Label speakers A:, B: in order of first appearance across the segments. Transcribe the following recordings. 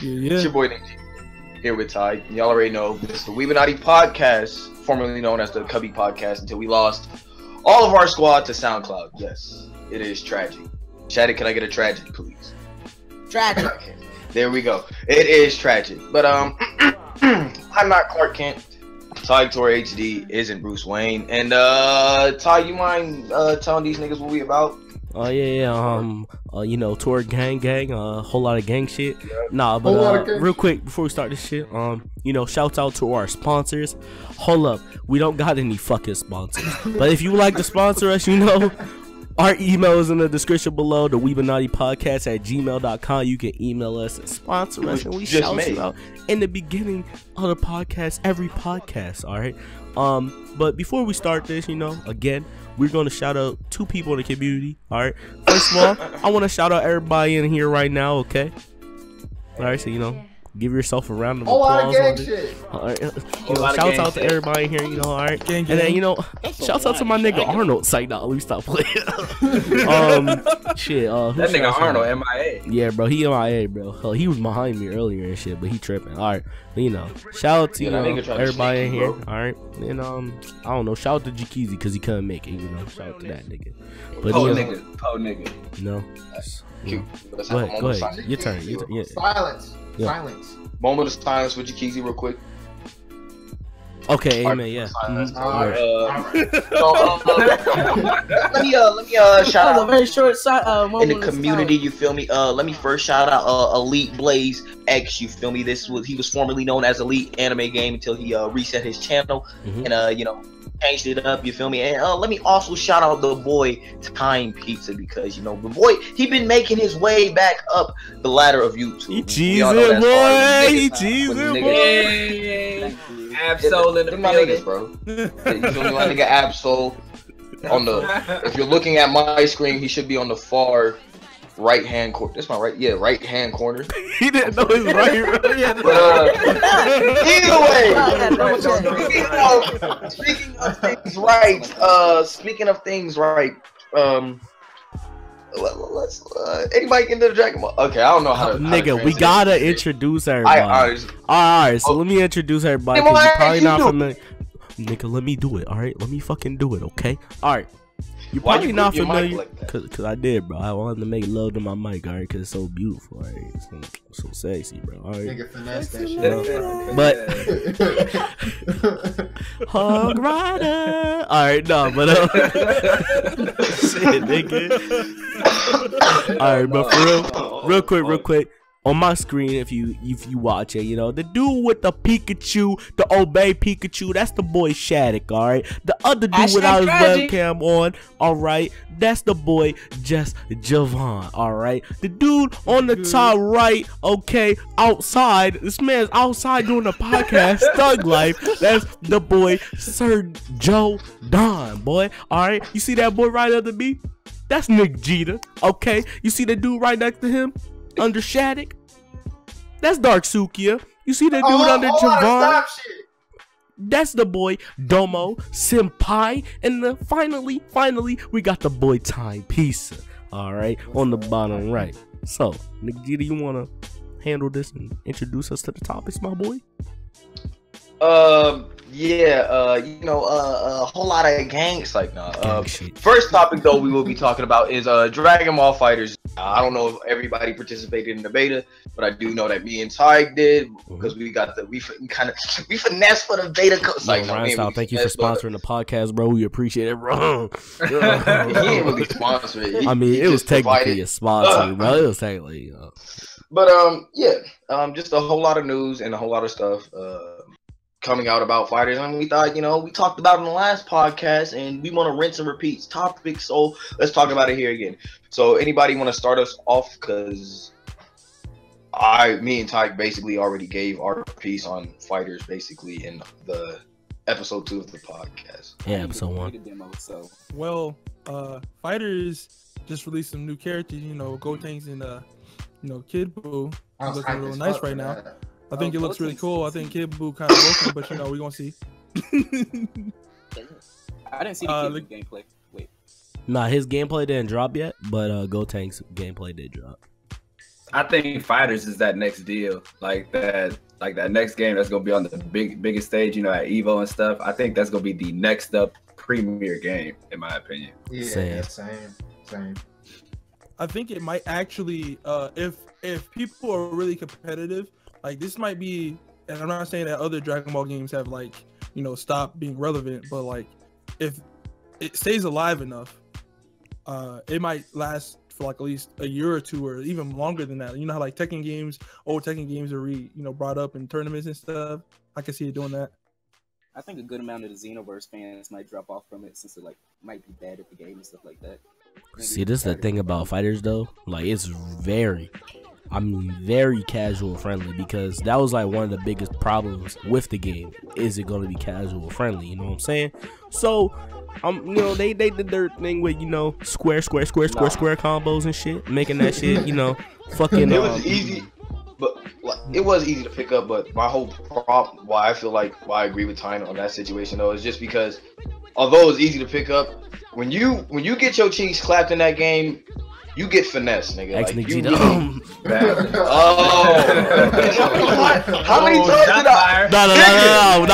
A: It's your boy Nick here with Ty. Y'all already know this is the Weebinati Podcast, formerly known as the Cubby Podcast, until we lost all of our squad to SoundCloud. Yes, it is tragic. Shaddy, can I get a tragic, please?
B: Tragic.
A: Okay. There we go. It is tragic. But I'm not Clark Kent. Ty Tor HD isn't Bruce Wayne. And Ty, you mind telling these niggas what we about?
C: Oh you know, tour gang, whole lot of gang shit. Nah, but real quick before we start this shit, you know, shouts out to our sponsors. Hold up, we don't got any fucking sponsors, but if you would like to sponsor us, you know, our email is in the description below. The WeebinatiPodcast at gmail.com. You can email us and sponsor us, and we shout you out in the beginning of the podcast, every podcast. All right. But before we start this, you know, again, we're going to shout out two people in the community. All right. First of all, I want to shout out everybody in here right now. Okay. All right. So, you know, give yourself a round of applause. All right. You know, shouts out to everybody in here. You know, all right. And then, you know, shouts out to my nigga Arnold. It's like, nah, let me stop playing. Shit.
D: That nigga Arnold, MIA.
C: Yeah, bro. He MIA, bro. Hell, he was behind me earlier and shit, but he tripping. All right. But, you know, shout out to everybody in here. All right. And I don't know. Shout out to Jakeezy because he couldn't make it. You know, shout out to that nigga. But
D: nigga.
C: No.
A: Cute.
C: Go ahead. Your turn. Yeah.
B: Silence.
C: Yeah.
B: Silence.
A: Moment of silence with Jakeezy real quick.
C: Okay, amen. Yeah.
A: Alright. Let me shout out
B: a very short
A: in the community. You feel me? Let me first shout out Elite Blaze X. You feel me? He was formerly known as Elite Anime Game until he reset his channel and you know, changed it up. You feel me? And let me also shout out the boy Time Pizza, because you know the boy, he been making his way back up the ladder of YouTube.
C: Jesus boy.
D: Absol in the
A: my niggas, bro. You feel me? My nigga Absol on the. If you're looking at my screen, he should be on the far right hand corner. This my right, yeah, right hand corner.
C: He didn't know his right.
A: Either way, speaking of things right. Speaking of things right. Let's anybody get into the Dragon Ball? Okay, I don't know how to.
C: Nigga, we gotta introduce everybody. Alright, so let me introduce everybody because you're probably not familiar. Nigga, let me do it. Alright, let me fucking do it. Okay. Alright. You're probably not familiar, cause I did, bro. I wanted to make love to my mic, alright, cause it's so beautiful, alright, it's so sexy, bro. Alright,
B: nigga, finesse that
C: shit. But Hog Rider, alright, no, but shit, nigga. Alright, but for real quick. On my screen, if you watch it, you know, the dude with the Pikachu, the Obey Pikachu, that's the boy Shattuck, alright? The other dude without his webcam on, alright? That's the boy Just Javon, alright? The dude on the top right, okay, outside, this man's outside doing a podcast, Thug Life, that's the boy Sir Joe Don, boy, alright? You see that boy right under me? That's Nick Jeter, okay? You see the dude right next to him? Under Shattuck, that's Dark Sukia. You see that dude under Javon? That's the boy Domo Senpai, and finally, we got the boy Time Pizza. All right, on the bottom right. So, Nick Jeter, you wanna handle this and introduce us to the topics, my boy?
A: Yeah, you know, a whole lot of gangs like nah. First topic though we will be talking about is Dragon Ball FighterZ. I don't know if everybody participated in the beta, but I do know that me and Tig did because we finessed for the beta. Like,
C: thank you for sponsoring the podcast, bro. We appreciate it, bro.
A: He ain't really sponsored it.
C: I mean, it was technically a sponsor, bro. It was technically.
A: But yeah, just a whole lot of news and a whole lot of stuff. Coming out about fighters, and we thought, you know, we talked about it in the last podcast, and we want to rinse and repeat topics, so let's talk about it here again. So, anybody want to start us off? Because me and Ty basically already gave our piece on fighters, basically in the episode 2 of the podcast.
C: Yeah, episode 1.
E: Well, fighters just released some new characters. You know, Gotenks and you know, Kid Buu looking real nice right now. I think it looks really cool. I think Kid Buu kind of broken, but you know, we're gonna see.
D: I didn't see the Kid Buu gameplay. Wait.
C: Nah, his gameplay didn't drop yet, but Gotank's gameplay did drop.
D: I think FighterZ is that next deal, like that next game that's gonna be on the biggest stage, you know, at Evo and stuff. I think that's gonna be the next up premier game, in my opinion.
B: Yeah, same.
E: I think it might actually, if people are really competitive, like this might be, and I'm not saying that other Dragon Ball games have like, you know, stopped being relevant, but like if it stays alive enough, it might last for like at least a year or two, or even longer than that. You know how like old Tekken games are brought up in tournaments and stuff. I can see it doing that.
D: I think a good amount of the Xenoverse fans might drop off from it since it like might be bad at the game and stuff like that.
C: See, this is the thing about FighterZ though. Like, it's very casual friendly, because that was like one of the biggest problems with the game. Is it going to be casual friendly? You know what I'm saying? So, you know, they did their thing with, you know, square combos and shit, making that shit, you know, fucking.
A: It was easy, but like, it was easy to pick up. But my whole problem, why I agree with Tyne on that situation though, is just because although it's easy to pick up, when you get your cheeks clapped in that game, you get finesse, nigga. Like, How many times did I?
C: No. We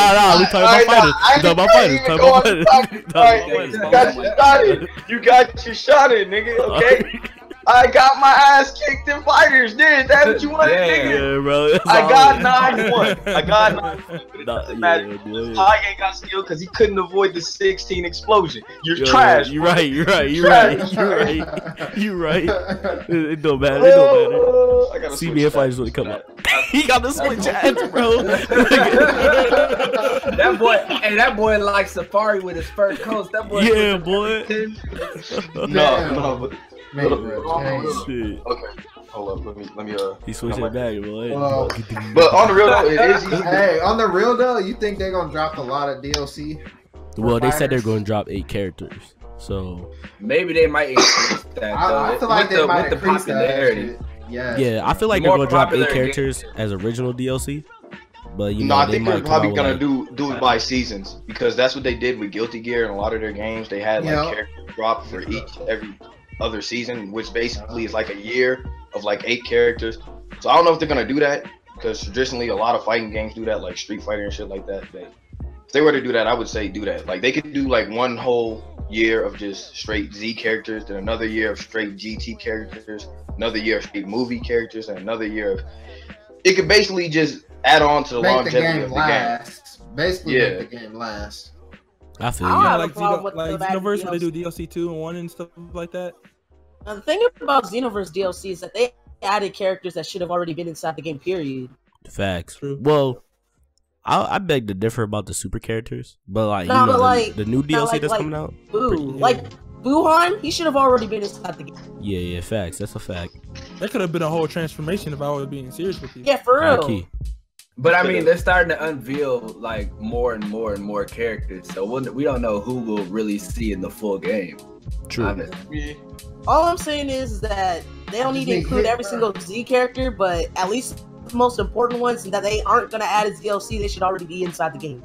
C: talking about FighterZ.
A: You got your shot in, nigga. Okay. I got my ass kicked in FighterZ. Did that what you wanted, nigga?
C: Yeah, bro.
A: I got 9-1. I got 9-1. Ty ain't got skill because he couldn't avoid the 16 explosion. You're trash.
C: You're right. It don't matter.
A: I gotta
C: see me if FighterZ when it come out. He got the switch ads, bro.
D: that boy like Safari with his fur coats. That boy.
C: Yeah, boy.
A: No, but.
C: Shit.
A: Okay, hold up. Let me.
C: He switched it back, boy.
A: Well, but on the real though, it is.
B: Hey, on the real though, you think they're gonna drop a lot of DLC?
C: Well, they said they're gonna drop 8 characters, so
D: maybe they might increase that.
B: I feel like they might increase popularity.
C: Yeah, I feel like they're gonna drop 8 characters as original DLC. But you know,
A: I think they're probably gonna do it by seasons, because that's what they did with Guilty Gear and a lot of their games. They had like characters drop for every other season, which basically is like a year of like 8 characters. So I don't know if they're gonna do that, because traditionally a lot of fighting games do that, like Street Fighter and shit like that. If they were to do that, I would say do that. Like they could do like one whole year of just straight Z characters, then another year of straight GT characters, another year of straight movie characters, and another year of. It could basically just add on to the longevity of the game.
B: Basically, make the game last.
C: I feel
E: like Xenoverse, where they do DLC 2 and 1 and stuff like that.
F: The thing about Xenoverse DLC is that they added characters that should have already been inside the game, period.
C: Facts. True. Well, I beg to differ about the super characters, but like, the new DLC that's coming out.
F: Like Buhan, he should have already been inside the game.
C: Yeah, facts. That's a fact.
E: That could have been a whole transformation if I was being serious with you.
F: Yeah, for real.
D: But I mean, they're starting to unveil like more and more characters, so we don't know who we'll really see in the full game.
C: True.
F: All I'm saying is that they don't need to include every single Z character, but at least the most important ones that they aren't gonna add as DLC, they should already be inside the game.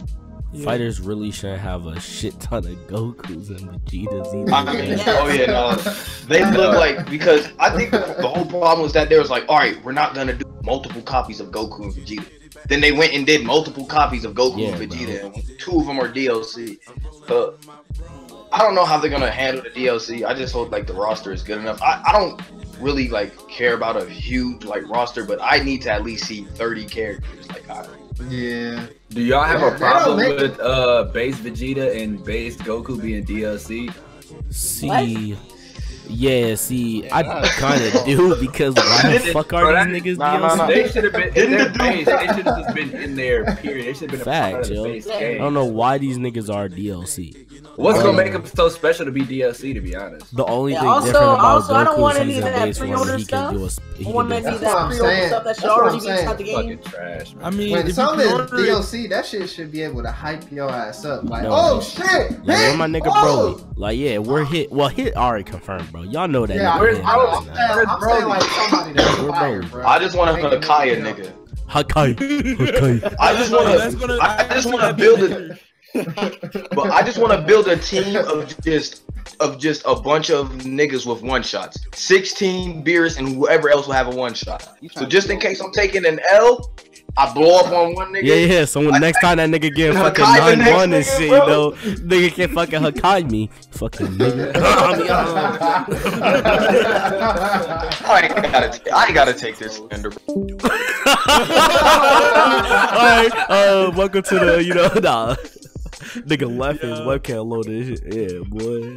C: Yeah. Fighters really should have a shit ton of Gokus and Vegetas.
A: They look like, because I think the whole problem was that they was like, all right, we're not gonna do multiple copies of Goku and Vegeta. Then they went and did multiple copies of Goku and Vegeta, and 2 of them are DLC. I don't know how they're gonna handle the DLC. I just hope like the roster is good enough. I don't really like care about a huge like roster, but I need to at least see 30 characters.
B: Yeah.
D: Do y'all have a problem with base Vegeta and base Goku being DLC?
C: I kind of do, because why the fuck are these niggas DLC?
D: They should have been in their base. They should have just been in there, period. They should have been a part of the base game.
C: I don't know why these niggas are DLC.
D: What's gonna make them so special to be DLC, to be honest?
C: The only thing different about
F: I don't want
C: Goku's
F: any of that pre-order stuff. I want any of that pre-order stuff that should already be inside the game.
D: Fucking trash, man.
E: I mean,
B: when some of this DLC, that shit should be able to hype your ass up. Like, oh shit,
C: like, where my nigga Broly? Like, yeah, we're hit. Well, hit already confirmed, bro. Y'all know that.
B: Yeah, I'm saying like somebody that's fire, bro.
A: I just want a Hakaya nigga.
C: Hakai.
A: I just want to build it. But I just want to build a team of just a bunch of niggas with one shots. 16 beers and whoever else will have a one shot. So just in case I'm taking an L, I blow up on one nigga.
C: Yeah. So when next time that nigga get fucking 9-1 and shit, you know, nigga can fucking Hakai me. Fucking nigga.
A: I ain't gotta take this.
C: Alright, welcome to the, nah. Nigga left his webcam loaded. Yeah, boy.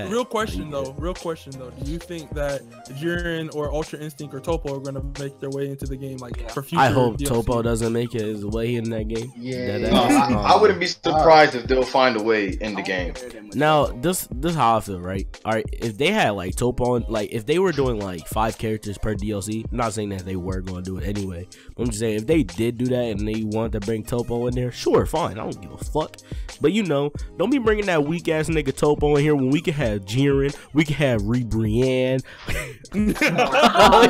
E: Real question though. Do you think that Jiren or Ultra Instinct or Topo are gonna make their way into the game, like for future?
C: I hope
E: DLC?
C: Topo doesn't make it his way in that game.
B: Yeah.
A: I wouldn't be surprised if they'll find a way in the game.
C: Now, this how I feel, right? Alright, if they had like Topo on, like if they were doing like 5 characters per DLC, I'm not saying that they were gonna do it anyway. But I'm just saying if they did do that and they wanted to bring Topo in there, sure, fine. I don't give a fuck. But you know, don't be bringing that weak ass nigga Topo in here when we can have Jiren, we can have Britannia. How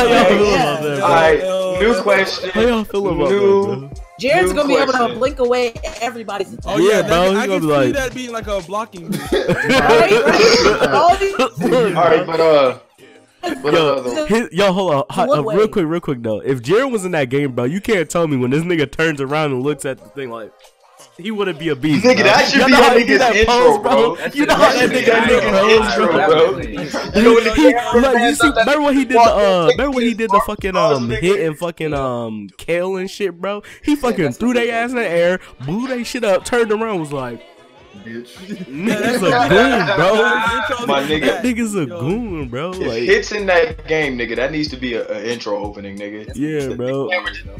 C: y'all feel about that?
A: Alright, new question.
C: How y'all feel about that, bro?
F: Jared's gonna be able to blink away everybody's attack.
E: Oh
C: yeah, bro.
E: I can
C: be
E: see
C: like...
E: that being like a blocking.
A: Alright, but
C: Yo, hold on. Real quick though. If Jiren was in that game, bro, you can't tell me when this nigga turns around and looks at the thing like he wouldn't be a beast.
A: Nigga, that should be a nigga's intro, bro.
C: You know how that nigga bro. Remember when he did the fucking hit and fucking Kale and shit, bro? He fucking threw their ass in the air, blew their shit up, turned around, was like, nigga's a goon, bro.
A: My nigga,
C: nigga's a goon, bro. Like,
A: hits in that game, nigga. That needs to be an intro opening, nigga.
C: Yeah, bro.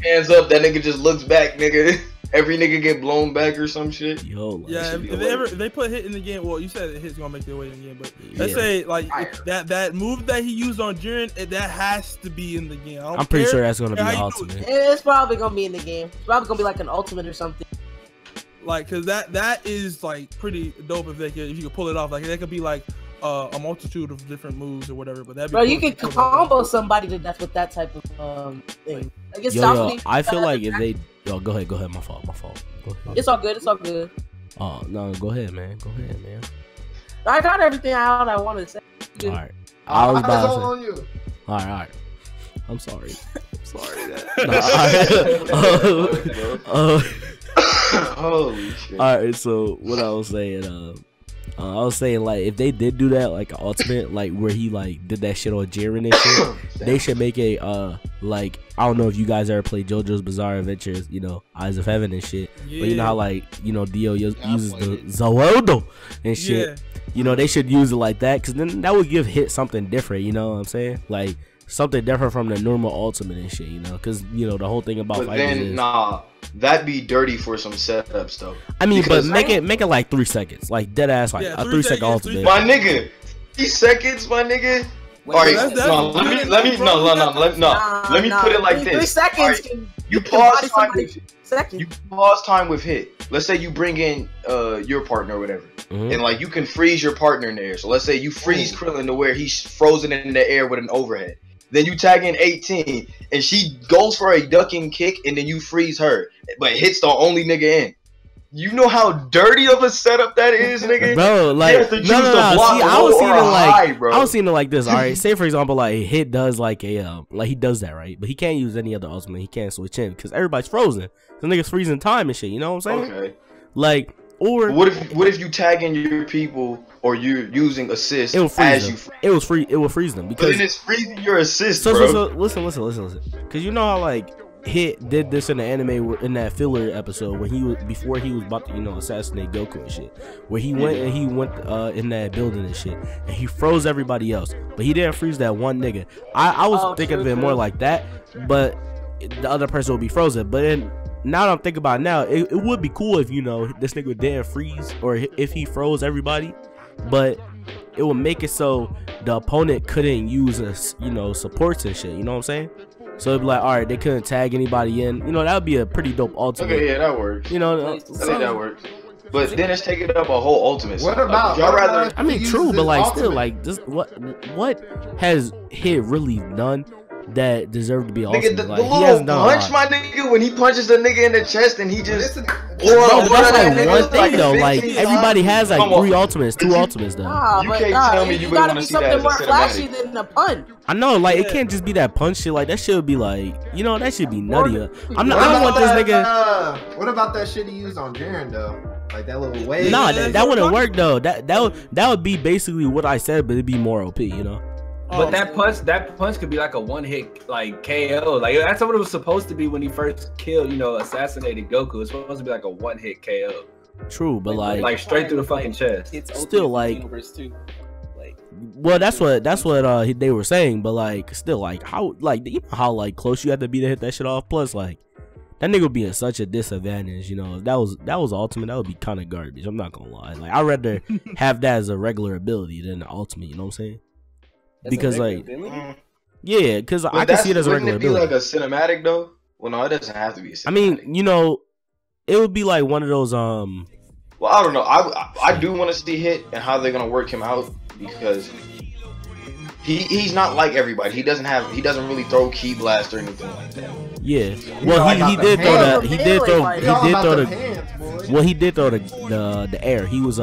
A: Hands up, that nigga just looks back, nigga. Every nigga get blown back or some shit.
C: Yo,
E: yeah, if they put hit in the game, well, you said hit's gonna make their way in the game, but let's say like that move that he used on Jiren, that has to be in the game. I'm
C: pretty sure that's gonna be the ultimate.
F: It's probably gonna be in the game. It's probably gonna be like an ultimate or something.
E: Like, cause that is like pretty dope if you could pull it off. Like that could be like a multitude of different moves or whatever. But that'd be
F: bro,
E: cool
F: you can combo somebody to death with that type of thing. Like,
C: I feel like if they go ahead. My fault. Go ahead.
F: It's all good.
C: Oh no, go ahead, man.
F: I got everything out I wanted to say.
C: All right. I was about to say.
B: on you.
C: All right. I'm sorry.
A: Holy shit.
C: Alright, so what I was saying, like, if they did do that, like, an ultimate, like, where he, like, did that shit on Jiren and shit, they should make a, like, I don't know if you guys ever played JoJo's Bizarre Adventures, you know, Eyes of Heaven and shit, but you know how, like, you know, Dio uses the Zaweldo and shit, you know, they should use it like that, because then that would give Hit something different, you know what I'm saying? Like, something different from the normal ultimate and shit, you know, because, you know, the whole thing about
A: fighting is... that'd be dirty for some setup stuff.
C: I mean, but make it like 3 seconds, like dead ass, like a 3 second ultimate.
A: My nigga, 3 seconds, my nigga. Alright, let me put it like this.
F: 3 seconds.
A: Right. You pause time with Hit. Let's say you bring in your partner or whatever, and like you can freeze your partner in the air. So let's say you freeze Krillin to where he's frozen in the air with an overhead. Then you tag in 18, and she goes for a ducking kick, and then you freeze her, but Hit's the only nigga in. You know how dirty of a setup that is, nigga?
C: Bro, like, no. See, I was seeing it like this. All right, say for example, like Hit does like a like he does that, right? But he can't use any other ultimate. He can't switch in because everybody's frozen. The nigga's freezing time and shit. You know what I'm saying? Okay. Like, or
A: what if you tag in your people or you're using assist
C: it will freeze them. It will freeze them because
A: then it's freezing your assist,
C: bro.
A: So
C: listen. Because you know how like Hit did this in the anime in that filler episode when before he was about to, you know, assassinate Goku and shit, where he went in that building and shit, and he froze everybody else, but he didn't freeze that one nigga. I was thinking of it more like that, but the other person would be frozen. But then now that I'm thinking about it now, it would be cool if, you know, this nigga didn't freeze or if he froze everybody, but it would make it so the opponent couldn't use you know, supports and shit. You know what I'm saying? So it'd be like, all right, they couldn't tag anybody in. You know, that would be a pretty dope ultimate.
A: Okay, yeah, that works.
C: You know,
A: I think that works. But then it's taking up a whole ultimate.
B: What about?
A: Y'all rather?
C: I mean, true, but like, still, like, this what has Hit really done that deserve to be
A: Nigga,
C: ultimate.
A: the
C: Like, he
A: little
C: hasn't done
A: punch, my nigga, when he punches the nigga in the chest and he just.
C: Bro, but that's like one thing though. Like everybody has like 3 ultimates, 2 ultimates though.
A: You can't tell me you would want to see that as a
F: more flashy
A: cinematic.
F: than a punch.
C: I know, like it can't just be that punch shit. Like that shit would be like, you know, that should be nuttier. I don't want this nigga.
B: What about that shit he used on Jiren though? Like that little wave.
C: Nah, that wouldn't work though. That would be basically what I said, but it'd be more OP, you know.
D: But that punch could be like a one-hit like KO. Like that's what it was supposed to be when he first killed, assassinated Goku. It's supposed to be like a one-hit KO.
C: True, but like
D: straight through the fucking chest.
G: It's
C: still like
G: Xenoverse too.
C: Well, that's what they were saying, but like still like how like you know how like close you have to be to hit that shit off. Plus like that nigga would be in such a disadvantage, you know. If that was ultimate, that would be kind of garbage. I'm not gonna lie. Like I'd rather have that as a regular ability than the ultimate. You know what I'm saying? Because like, yeah, because I can see it as a regular ability.
A: Wouldn't it be like a cinematic though? Well, no, it doesn't have to be a cinematic.
C: I mean, you know, it would be like one of those
A: Well, I don't know. I do want to see Hit and how they're gonna work him out because he's not like everybody. He doesn't really throw Ki Blast or anything like that.
C: Yeah. Well, he did throw the air. He was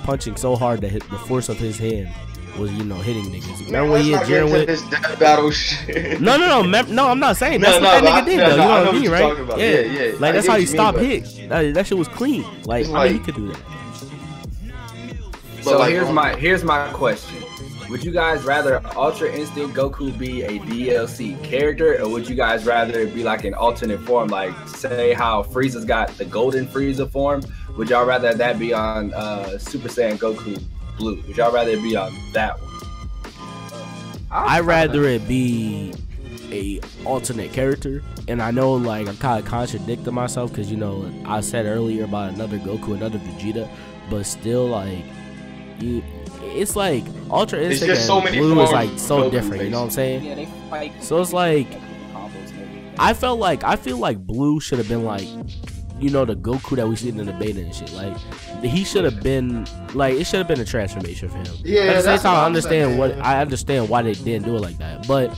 C: punching so hard that the force of his hand was, hitting niggas. Remember when he hit Jiren with
A: this death battle shit?
C: No, I'm not saying that's what that nigga did though. You know what I mean, right? Yeah. Like that's how he stopped hits. That shit was clean. Like I mean, he could do that.
D: So here's my question. Would you guys rather Ultra Instinct Goku be a DLC character, or would you guys rather it be like an alternate form, like say how Frieza's got the golden Frieza form? Would y'all rather that be on Super Saiyan Goku Blue? Would y'all rather it be on that one?
C: I'd rather it be a alternate character, and I know like I'm kind of contradicting myself because I said earlier about another Goku, another Vegeta, but still like it's like Ultra Instinct and Blue is like so different, you know what I'm saying?
G: Yeah, they fight.
C: So it's like I feel like Blue should have been like the Goku that we see in the beta and shit. Like he should have been like it should have been a transformation for him.
B: Yeah,
C: at the same time, I understand why they didn't do it like that, but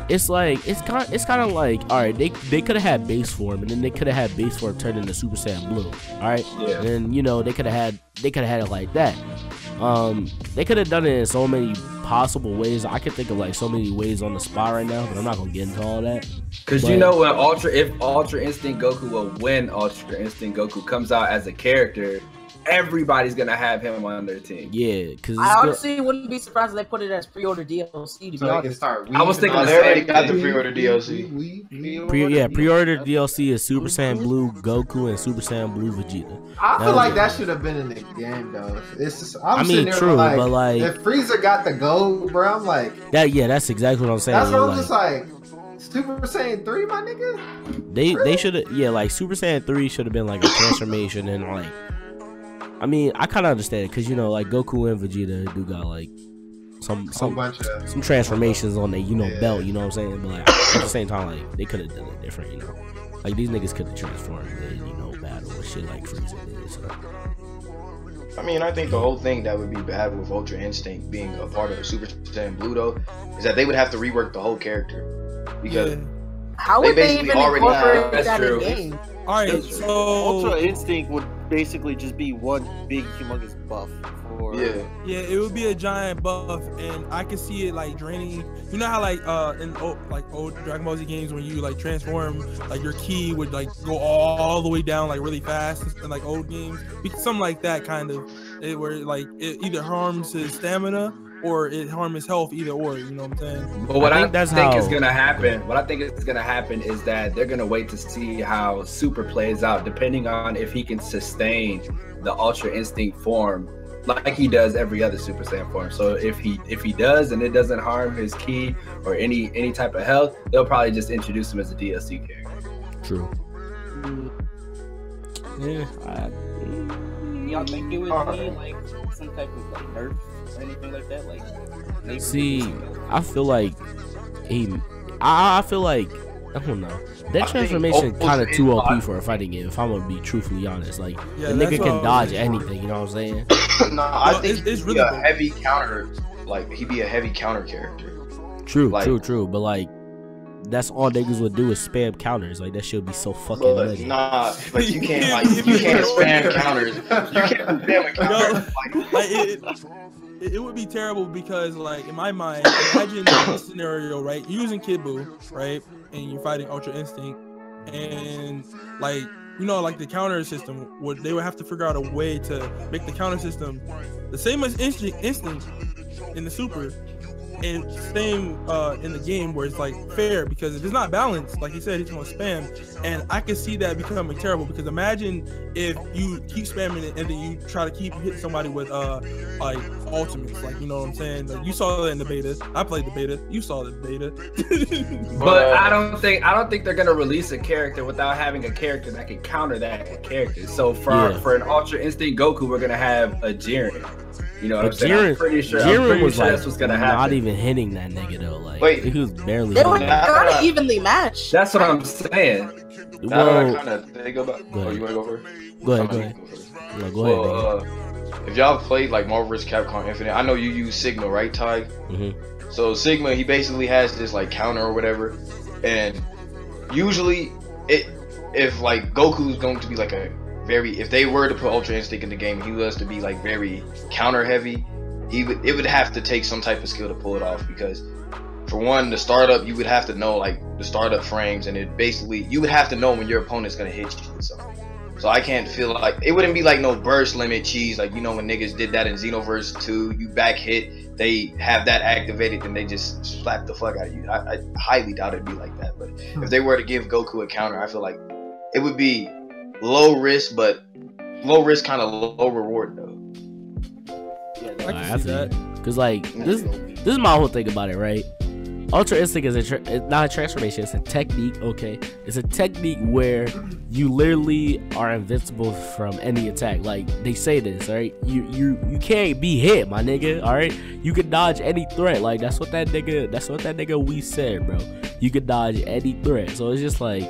C: it's like it's kind of like, all right, they could have had base form, and then they could have had base form turned into Super Saiyan Blue, all right?
D: Yeah.
C: And they could have had it like that. They could have done it in so many possible ways. I could think of like so many ways on the spot right now, but I'm not gonna get into all that.
D: Because if Ultra Instinct Goku when Ultra Instinct Goku comes out as a character, everybody's gonna have him on their team.
C: Yeah, because
F: I honestly wouldn't be surprised if they put it as pre-order DLC. To be honest,
D: I was thinking
A: they already got the pre-order DLC.
C: Pre-order DLC is Super Saiyan Blue Goku and Super Saiyan Blue Vegeta.
B: I feel like that should have been in the game though. It's just,
C: I mean, true, but like
B: if Frieza got the gold, bro, I'm like
C: that. Yeah, that's exactly what I'm saying.
B: That's what I'm just like. Super Saiyan 3, my nigga.
C: They should have, like Super Saiyan 3 should have been like a transformation, and like I mean, I kind of understand it because like Goku and Vegeta do got like some transformations on their belt, you know what I'm saying? But like at the same time, like they could have done it different, Like these niggas could have transformed and battle and shit like Frieza did. So.
A: I mean, I think the whole thing that would be bad with Ultra Instinct being a part of Super Saiyan Blue though is that they would have to rework the whole character because
F: how would they even incorporate that in game?
E: All right, so
G: Ultra Instinct would basically just be one big humongous buff.
E: Yeah, it would be a giant buff, and I can see it like draining. You know how like in old Dragon Ball Z games when you like transform, like your ki would like go all the way down like really fast in like old games, something like that kind of, where like it either harms his stamina or it harm his health, either or, you know what I'm saying?
D: But what I think is gonna happen is that they're gonna wait to see how Super plays out, depending on if he can sustain the Ultra Instinct form like he does every other Super Saiyan form. So if he does and it doesn't harm his ki or any type of health, they'll probably just introduce him as a DLC character.
C: True. Yeah.
G: Y'all think it would be like some type of like nerf or anything like that? Like,
C: see, I feel like I don't know. That transformation kind of too OP for a fighting game, if I'm gonna be truthfully honest. Like, the nigga can dodge anything, you know what I'm saying?
A: No, I think it's really a heavy counter. Like, he'd be a heavy counter character.
C: True. But like, that's all niggas would do is spam counters. Like that should be so fucking lit.
A: Nah, but you can't spam counters. You can't spam counters.
E: It would be terrible because, like, in my mind, imagine this scenario, right? You're using Kid Buu, right? And you're fighting Ultra Instinct, and like, you know, like the counter system, they would have to figure out a way to make the counter system the same as Instinct in the Super, and same in the game where it's like fair, because if it's not balanced, like he said, he's gonna spam, and I can see that becoming terrible. Because imagine if you keep spamming it and then you try to keep hitting somebody with like ultimates, like, you know what I'm saying? Like, you saw that in the beta. I played the beta. You saw the beta.
D: But I don't think they're gonna release a character without having a character that can counter that character. So for an Ultra Instinct Goku, we're gonna have a Jiren. You know what I'm saying? I'm pretty sure
C: was like,
D: that's what's gonna happen.
C: Not even hitting that nigga though. Like, he was barely.
F: They were kind of evenly matched.
D: That's what I'm saying.
A: Well, kind of think about. Oh, you wanna go first?
C: Go ahead. Go ahead.
A: If y'all played like Marvel vs. Capcom Infinite, I know you use Sigma, right, Ty?
C: Mm-hmm.
A: So Sigma, he basically has this like counter or whatever, and usually if like Goku's going to be like if they were to put Ultra Instinct in the game, he was to be like very counter heavy, it would have to take some type of skill to pull it off, because for one, the startup, you would have to know like the startup frames, and it basically, you would have to know when your opponent's gonna hit you and stuff. So I can't feel like, it wouldn't be like no burst limit cheese, like, you know, when niggas did that in Xenoverse 2, you back hit, they have that activated, and they just slap the fuck out of you. I highly doubt it'd be like that, but if they were to give Goku a counter, I feel like it would be low risk, but low risk, kind of low reward though.
E: Yeah, I can see that.
C: Cause like, this is my whole thing about it, right? Ultra Instinct is it's not a transformation, it's a technique, okay? It's a technique where you literally are invincible from any attack. Like, they say this, right? You can't be hit, my nigga, alright? You can dodge any threat. Like, that's what that nigga we said, bro. You can dodge any threat. So it's just like,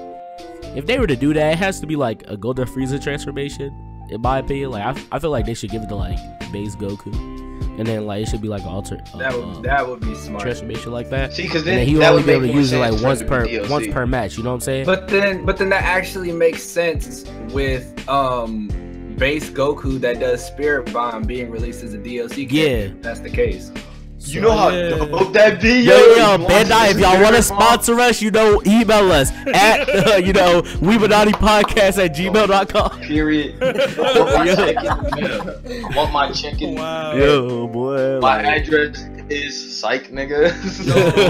C: if they were to do that, it has to be like a Golden Frieza transformation, in my opinion. Like, I feel like they should give it to like base Goku. And then like it should be like an
D: that would be smart
C: transformation like that.
A: See, because then
C: he would only be able to use it like once per match. You know what I'm saying?
D: But then that actually makes sense with base Goku that does Spirit Bomb being released as a DLC character.
C: Yeah,
D: that's the case.
A: You know how dope that be,
C: yo, Bandai, if y'all want to sponsor us, you know, email us at, WeebinatiPodcast@gmail.com.
A: Period. I want my chicken.
E: Wow.
C: Yo, boy.
A: My address is psych, nigga.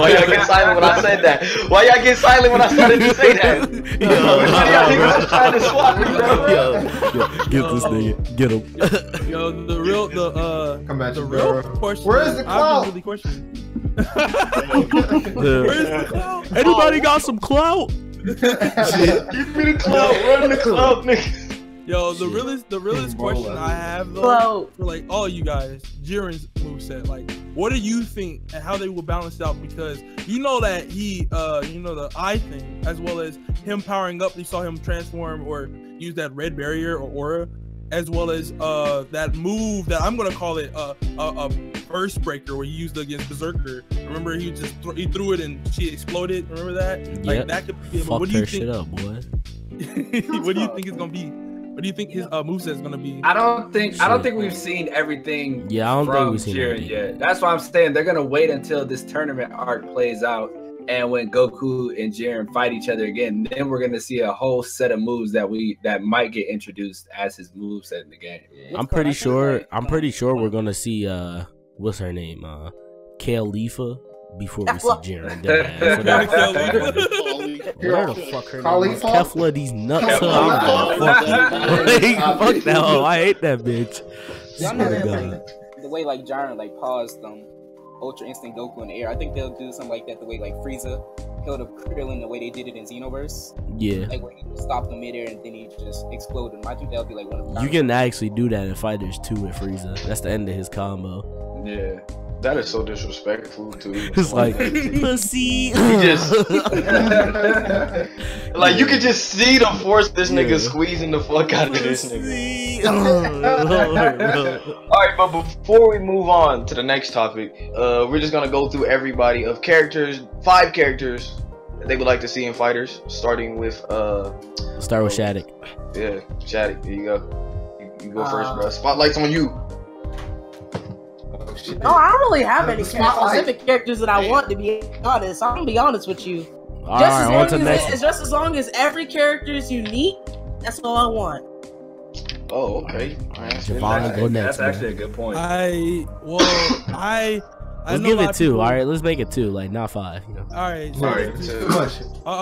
A: Why y'all get silent when I said that? Why y'all get silent when I started to say that? Y'all niggas trying to swap me, bro.
C: Yo, get this nigga. Get him.
E: Yo, the real question.
B: Where is the clout?
E: Really questioning.
C: Where's the clout? Anybody got some clout?
A: Give me the clout. Run the clout, nigga.
E: Yo, the realest question I have though, for like all you guys, Jiren's moveset, like, what do you think and how they will balance out? Because you know that he, the eye thing, as well as him powering up, you saw him transform or use that red barrier or aura, as well as that move that I'm gonna call it a burst breaker, where he used it against Berserker. Remember, he threw it and she exploded. Remember that? Like, that could be.
C: Fuck
E: what do you
C: think? Shit up, boy.
E: What do you think it's gonna be? What do you think his moveset is gonna be?
D: I don't think we've seen everything.
C: Yeah, I don't think we've seen
D: Jiren yet. That's why I'm saying they're gonna wait until this tournament arc plays out, and when Goku and Jiren fight each other again, then we're gonna see a whole set of moves that might get introduced as his moveset in the game.
C: I'm pretty sure we're gonna see what's her name? Khalifa before we see Jiren. Where the fuck her name is? Kefla, these nuts. Fuck that hoe. I hate that bitch.
G: Y'all know that, the way like Jiren like paused Ultra Instinct Goku in the air. I think they'll do something like that, the way like Frieza held up Krillin, the way they did it in Xenoverse.
C: Yeah.
G: Like when he stopped him midair and then he just exploded. I think that'll be like one of the.
C: You can actually do that in Fighters 2 with Frieza. That's the end of his combo.
D: Yeah.
A: That is so disrespectful to you.
C: It's like pussy.
A: Like you could just see the force this nigga squeezing the fuck out of this nigga. Alright, but before we move on to the next topic, we're just gonna go through everybody of characters, 5 characters that they would like to see in fighters, starting with
C: Start with Shattuck.
A: Yeah, Shattuck, there you go. You go first, bro. Spotlight's on you.
F: No, I don't really have any specific characters that I want, to be honest. I'm gonna be honest with you. Just as long as every character is unique, that's all I want.
A: Oh, okay.
C: Javon, go next.
D: That's actually a good point.
C: Let's give it 2. All right, let's make it 2, like not 5. You know?
E: All right,
A: sorry,
B: too much.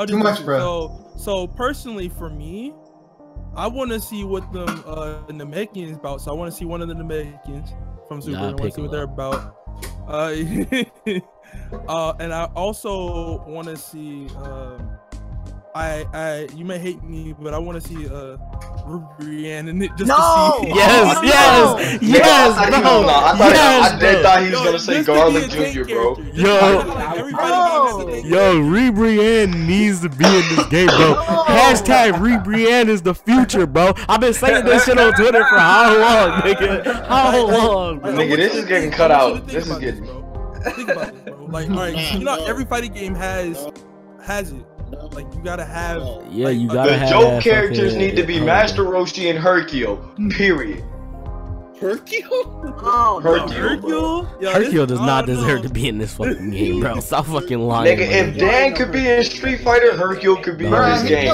E: Too much, bro. So personally, for me, I want to see what the Namekians about. So I want to see one of the Namekians from Super. I want to see what they're about. And I also want to see. You may hate me, but I want to see Brienne in it just to see.
C: Yes, bro.
A: I thought he was gonna say Garlic Jr., bro.
C: Yo, Brienne needs to be in this game, bro. Hashtag Brienne is the future, bro. I've been saying this shit on Twitter for how long, nigga? How long, bro?
A: Nigga, this is getting cut out. This is getting.
E: Think about it, bro. Like, all right, you know, every fighting game has it. Like you gotta have.
C: Yeah, you gotta have.
A: The joke characters need to be Master Roshi and Hercule. Period.
G: Hercule?
F: Oh,
E: Hercule?
C: Hercule does not deserve to be in this fucking game, bro. Stop fucking lying.
A: Nigga, if Dan could be in Street Fighter, Hercule could be in this game.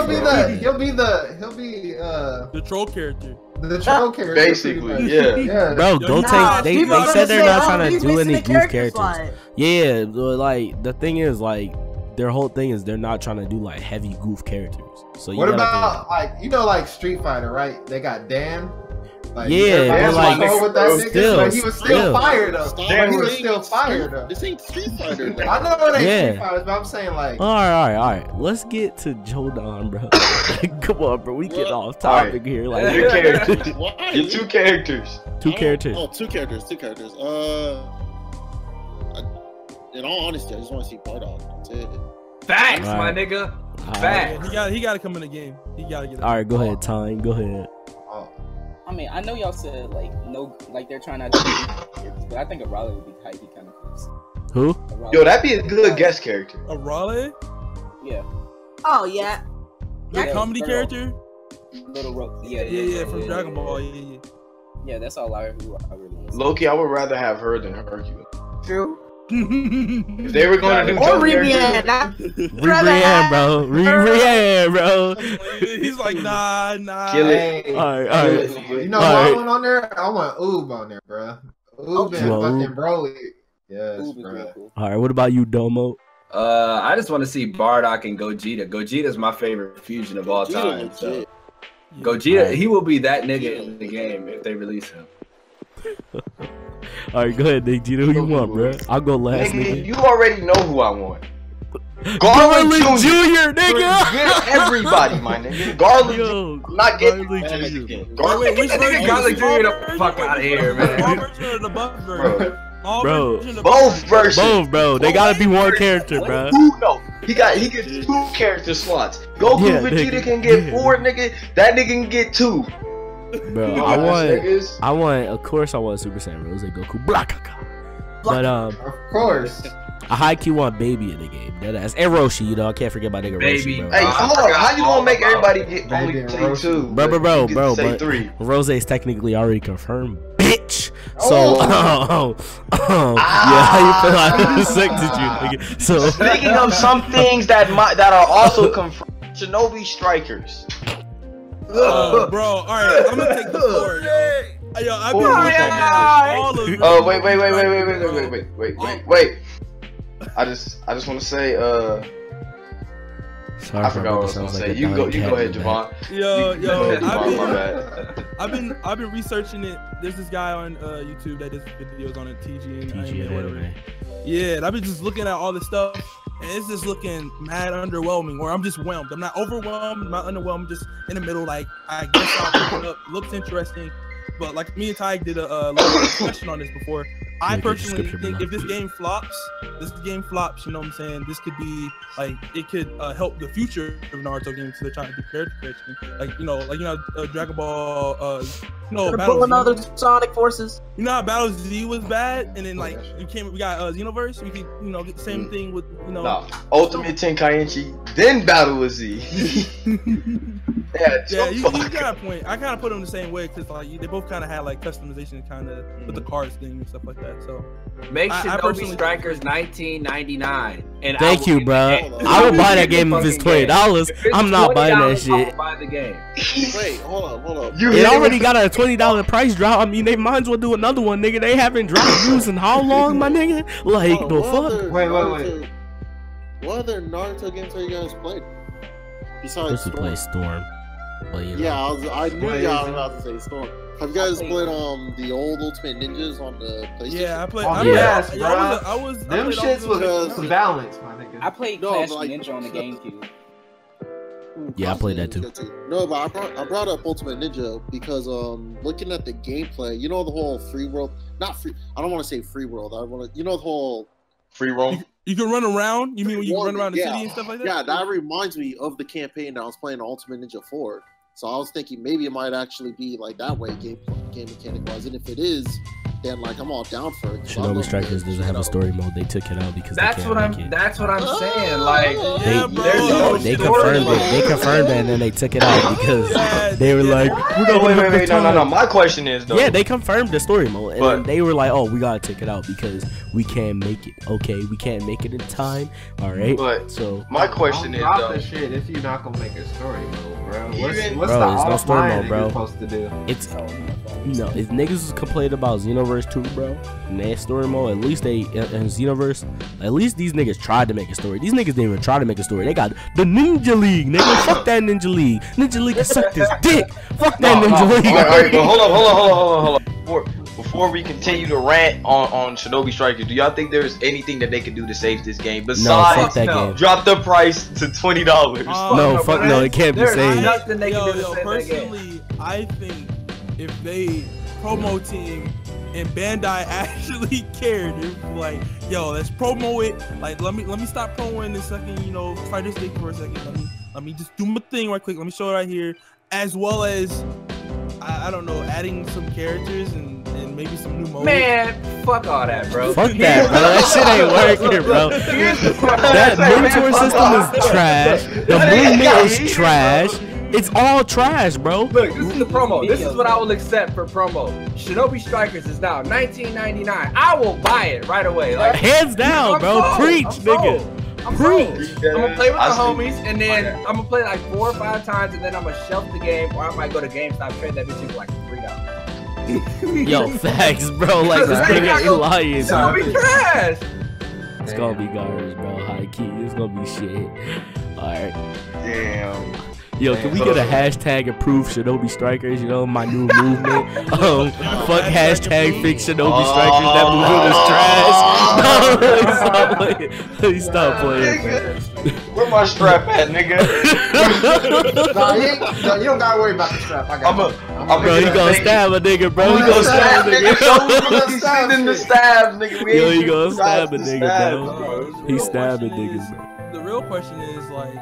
B: He'll be
E: the troll character.
B: The troll character.
A: Basically, yeah.
C: Bro, don't take. They said they're not trying to do any goof characters. Yeah, like the thing is, like their whole thing is they're not trying to do like heavy goof characters. So
B: what about like like Street Fighter, right? They got Dan. Like,
C: yeah,
B: like he was still fired though. He was still fired though.
G: This ain't Street Fighter.
B: I know it ain't Street Fighter, but I'm saying like.
C: All right. Let's get to Jodan, bro. Come on, bro. We get off topic here. Like
A: your characters. Your 2 characters.
C: 2 characters.
G: Oh, 2 characters. 2 characters. In all honesty, I just want to see Bardock. That's it.
D: Facts, my nigga. Facts.
E: He gotta come in the game. He gotta get.
C: All right, go ahead, Time. Go ahead.
G: I mean, I know y'all said like they're trying not to do it, but I think a Raleigh would be tight. He kind of close.
C: Who?
A: Yo, that'd be a good guest character.
E: A Raleigh?
G: Yeah.
F: Oh yeah.
E: That comedy character?
G: Yeah,
E: from Dragon Ball. Yeah.
G: Yeah, that's all I really want.
A: Loki, I would rather have her than Hercule.
F: True.
A: If they were going to do
C: Brienne, bro.
E: He's like, nah.
A: Kill it.
C: All right.
B: You know what I want on there? I want Oob on there, bro. Oob and fucking Broly. Yes, bro.
G: Cool.
C: All right, what about you, Domo?
D: I just want to see Bardock and Gogeta. Gogeta's my favorite fusion of all time. So Gogeta, he will be that nigga in the game if they release him.
C: All right, go ahead, Nick. Do you know who you want, bro? I'll go last, nigga.
A: You already know who I want. Garlic Jr., nigga. Get everybody, my nigga. Garlic. I'm not getting
D: Garlic. Get Garlic Jr. the fuck out of here, man.
A: Both versions.
C: Bro. They gotta be one character, bro.
A: No, he gets 2 character slots. Goku Vegeta can get 4, nigga. That nigga can get 2.
C: Bro, I want, of course, I want Super Saiyan Rose and Goku Blakaka. But
B: of course,
C: I high key want Baby in the game. Deadass. And Roshi, you know, I can't forget my nigga Roshi, bro.
A: Hey, hold on, how you gonna make everybody get only say 2?
C: Bro, but
A: 3.
C: Rose is technically already confirmed, bitch. So, yeah, how you feel? I dissected you, nigga. So,
A: speaking of some things that are also confirmed, Shinobi strikers.
E: Bro, all right, I'm gonna take the floor, yo. I've been looking at all of it.
A: Oh, wait. I just want to say,
C: sorry,
A: I forgot what I was gonna say. You go ahead, Javon.
E: Yo,
A: my bad.
E: I've been researching it. There's this guy on YouTube that does videos on it, TG and whatever. Yeah, and I've been just looking at all this stuff, and it's just looking mad underwhelming. Or I'm just whelmed. I'm not overwhelmed, I'm not underwhelmed. Just in the middle. Like I guess I'll pick it up. Looks interesting, but like me and Ty did a little discussion on this before. I personally think if this game flops, you know what I'm saying? This could be like it could help the future of Naruto games. So they're trying to do character correction, like Dragon Ball.
F: Pulling other Sonic forces.
E: You know how Battle Z was bad, and then like we got Xenoverse. We could get the same thing with
A: Ultimate Tenkaichi, then Battle with Z.
E: Yeah, you got a point. I kind of put them the same way because like they both kind of had like customization kind of with the cards thing and stuff like that. So
D: make Shinobi Strikers 19.99. And
C: thank you, bro. I would buy that game if it's $20. I'm not buying that shit.
D: Buy the game.
H: Wait, hold up.
C: It already got a $20 price drop. I mean, they might as well do another one, nigga. They haven't dropped news in how long, my nigga? Like the fuck?
B: Wait.
H: What other Naruto games have you guys played? Besides
C: Storm. Play Storm. Well,
H: yeah, I knew y'all were about to say Storm. Have you guys played the old Ultimate Ninjas on the PlayStation?
E: Yeah, I played.
B: Yes, bro.
F: Them
B: shits was balanced, my nigga.
G: I played Clash Ninja on the GameCube.
C: Yeah, I played that too.
H: No, but I brought up Ultimate Ninja because looking at the gameplay, you know the whole free world, not free. I don't want to say free world. I want to, the whole
A: free roam.
E: You can run around. You mean when you run around the city and stuff like that?
H: Yeah, that reminds me of the campaign that I was playing Ultimate Ninja 4. So I was thinking maybe it might actually be like that way game mechanic wise, and if it is, then like I'm all down for it.
C: Shinobi Strikers doesn't have a story mode. They took it out because
D: that's what I'm saying. Like
C: they confirmed it. They confirmed it and then they took it out because they were like,
A: wait, no. My question is though.
C: Yeah, they confirmed the story mode and then they were like, oh, we gotta take it out because we can't make it. Okay, we can't make it in time. All right.
A: But
C: so
A: my question is though,
B: the shit if you're not gonna make a story mode, bro.
C: What's the
B: it's no
C: story mode, bro.
B: Supposed to do?
C: It's if niggas was complaining about Xenoverse 2, bro, and their story mode, at least they in Xenoverse, at least these niggas tried to make a story. These niggas didn't even try to make a story. They got the Ninja League, nigga. Fuck that Ninja League. Ninja League can suck this dick. Fuck that Ninja League.
A: All right, but hold on. Before we continue to rant on Shinobi Strikers, do y'all think there's anything that they could do to save this game besides drop the price to $20?
C: No, it can't be saved.
D: Nothing they can do to save
E: personally, I think if they promo team and Bandai actually cared, it was like, yo, let's promo it. Like, let me stop promoing this second, Fighter's Day for a second. Let me just do my thing right quick. Let me show it right here, as well as I don't know, adding some characters and maybe some new modes.
D: Man, fuck all that, bro.
C: Fuck that, bro. That shit ain't working, bro. That mentor system is trash. The movement is trash. It's all trash, bro.
D: Look, this is the promo. This is what I will accept for promo. Shinobi Strikers is now $19.99. I will buy it right away. Like,
C: hands down, bro. Preach, nigga. Preach.
D: I'm gonna play with the homies, and then I'm gonna play like 4 or 5 times, and then I'm gonna shelf the game, or I might go to GameStop, trade that bitch for like $3.
C: Yo, facts, bro. Like this nigga ain't lying.
D: It's gonna be trash.
C: It's gonna be garbage, bro. High key, it's gonna be shit. All right.
A: Damn.
C: Yo, can we get a hashtag approve Shinobi Strikers? My new movement. Fuck hashtag fix Shinobi Strikers. That movement is trash. No, please stop playing.
A: Where my strap at, nigga?
B: You don't gotta worry about the strap. I got
C: bro, he gonna stab a nigga, bro. He gonna stab a nigga.
A: Sending the stabs, nigga.
C: Yo, he gonna stab a nigga, bro. He stabbing niggas, bro.
E: The real question is like,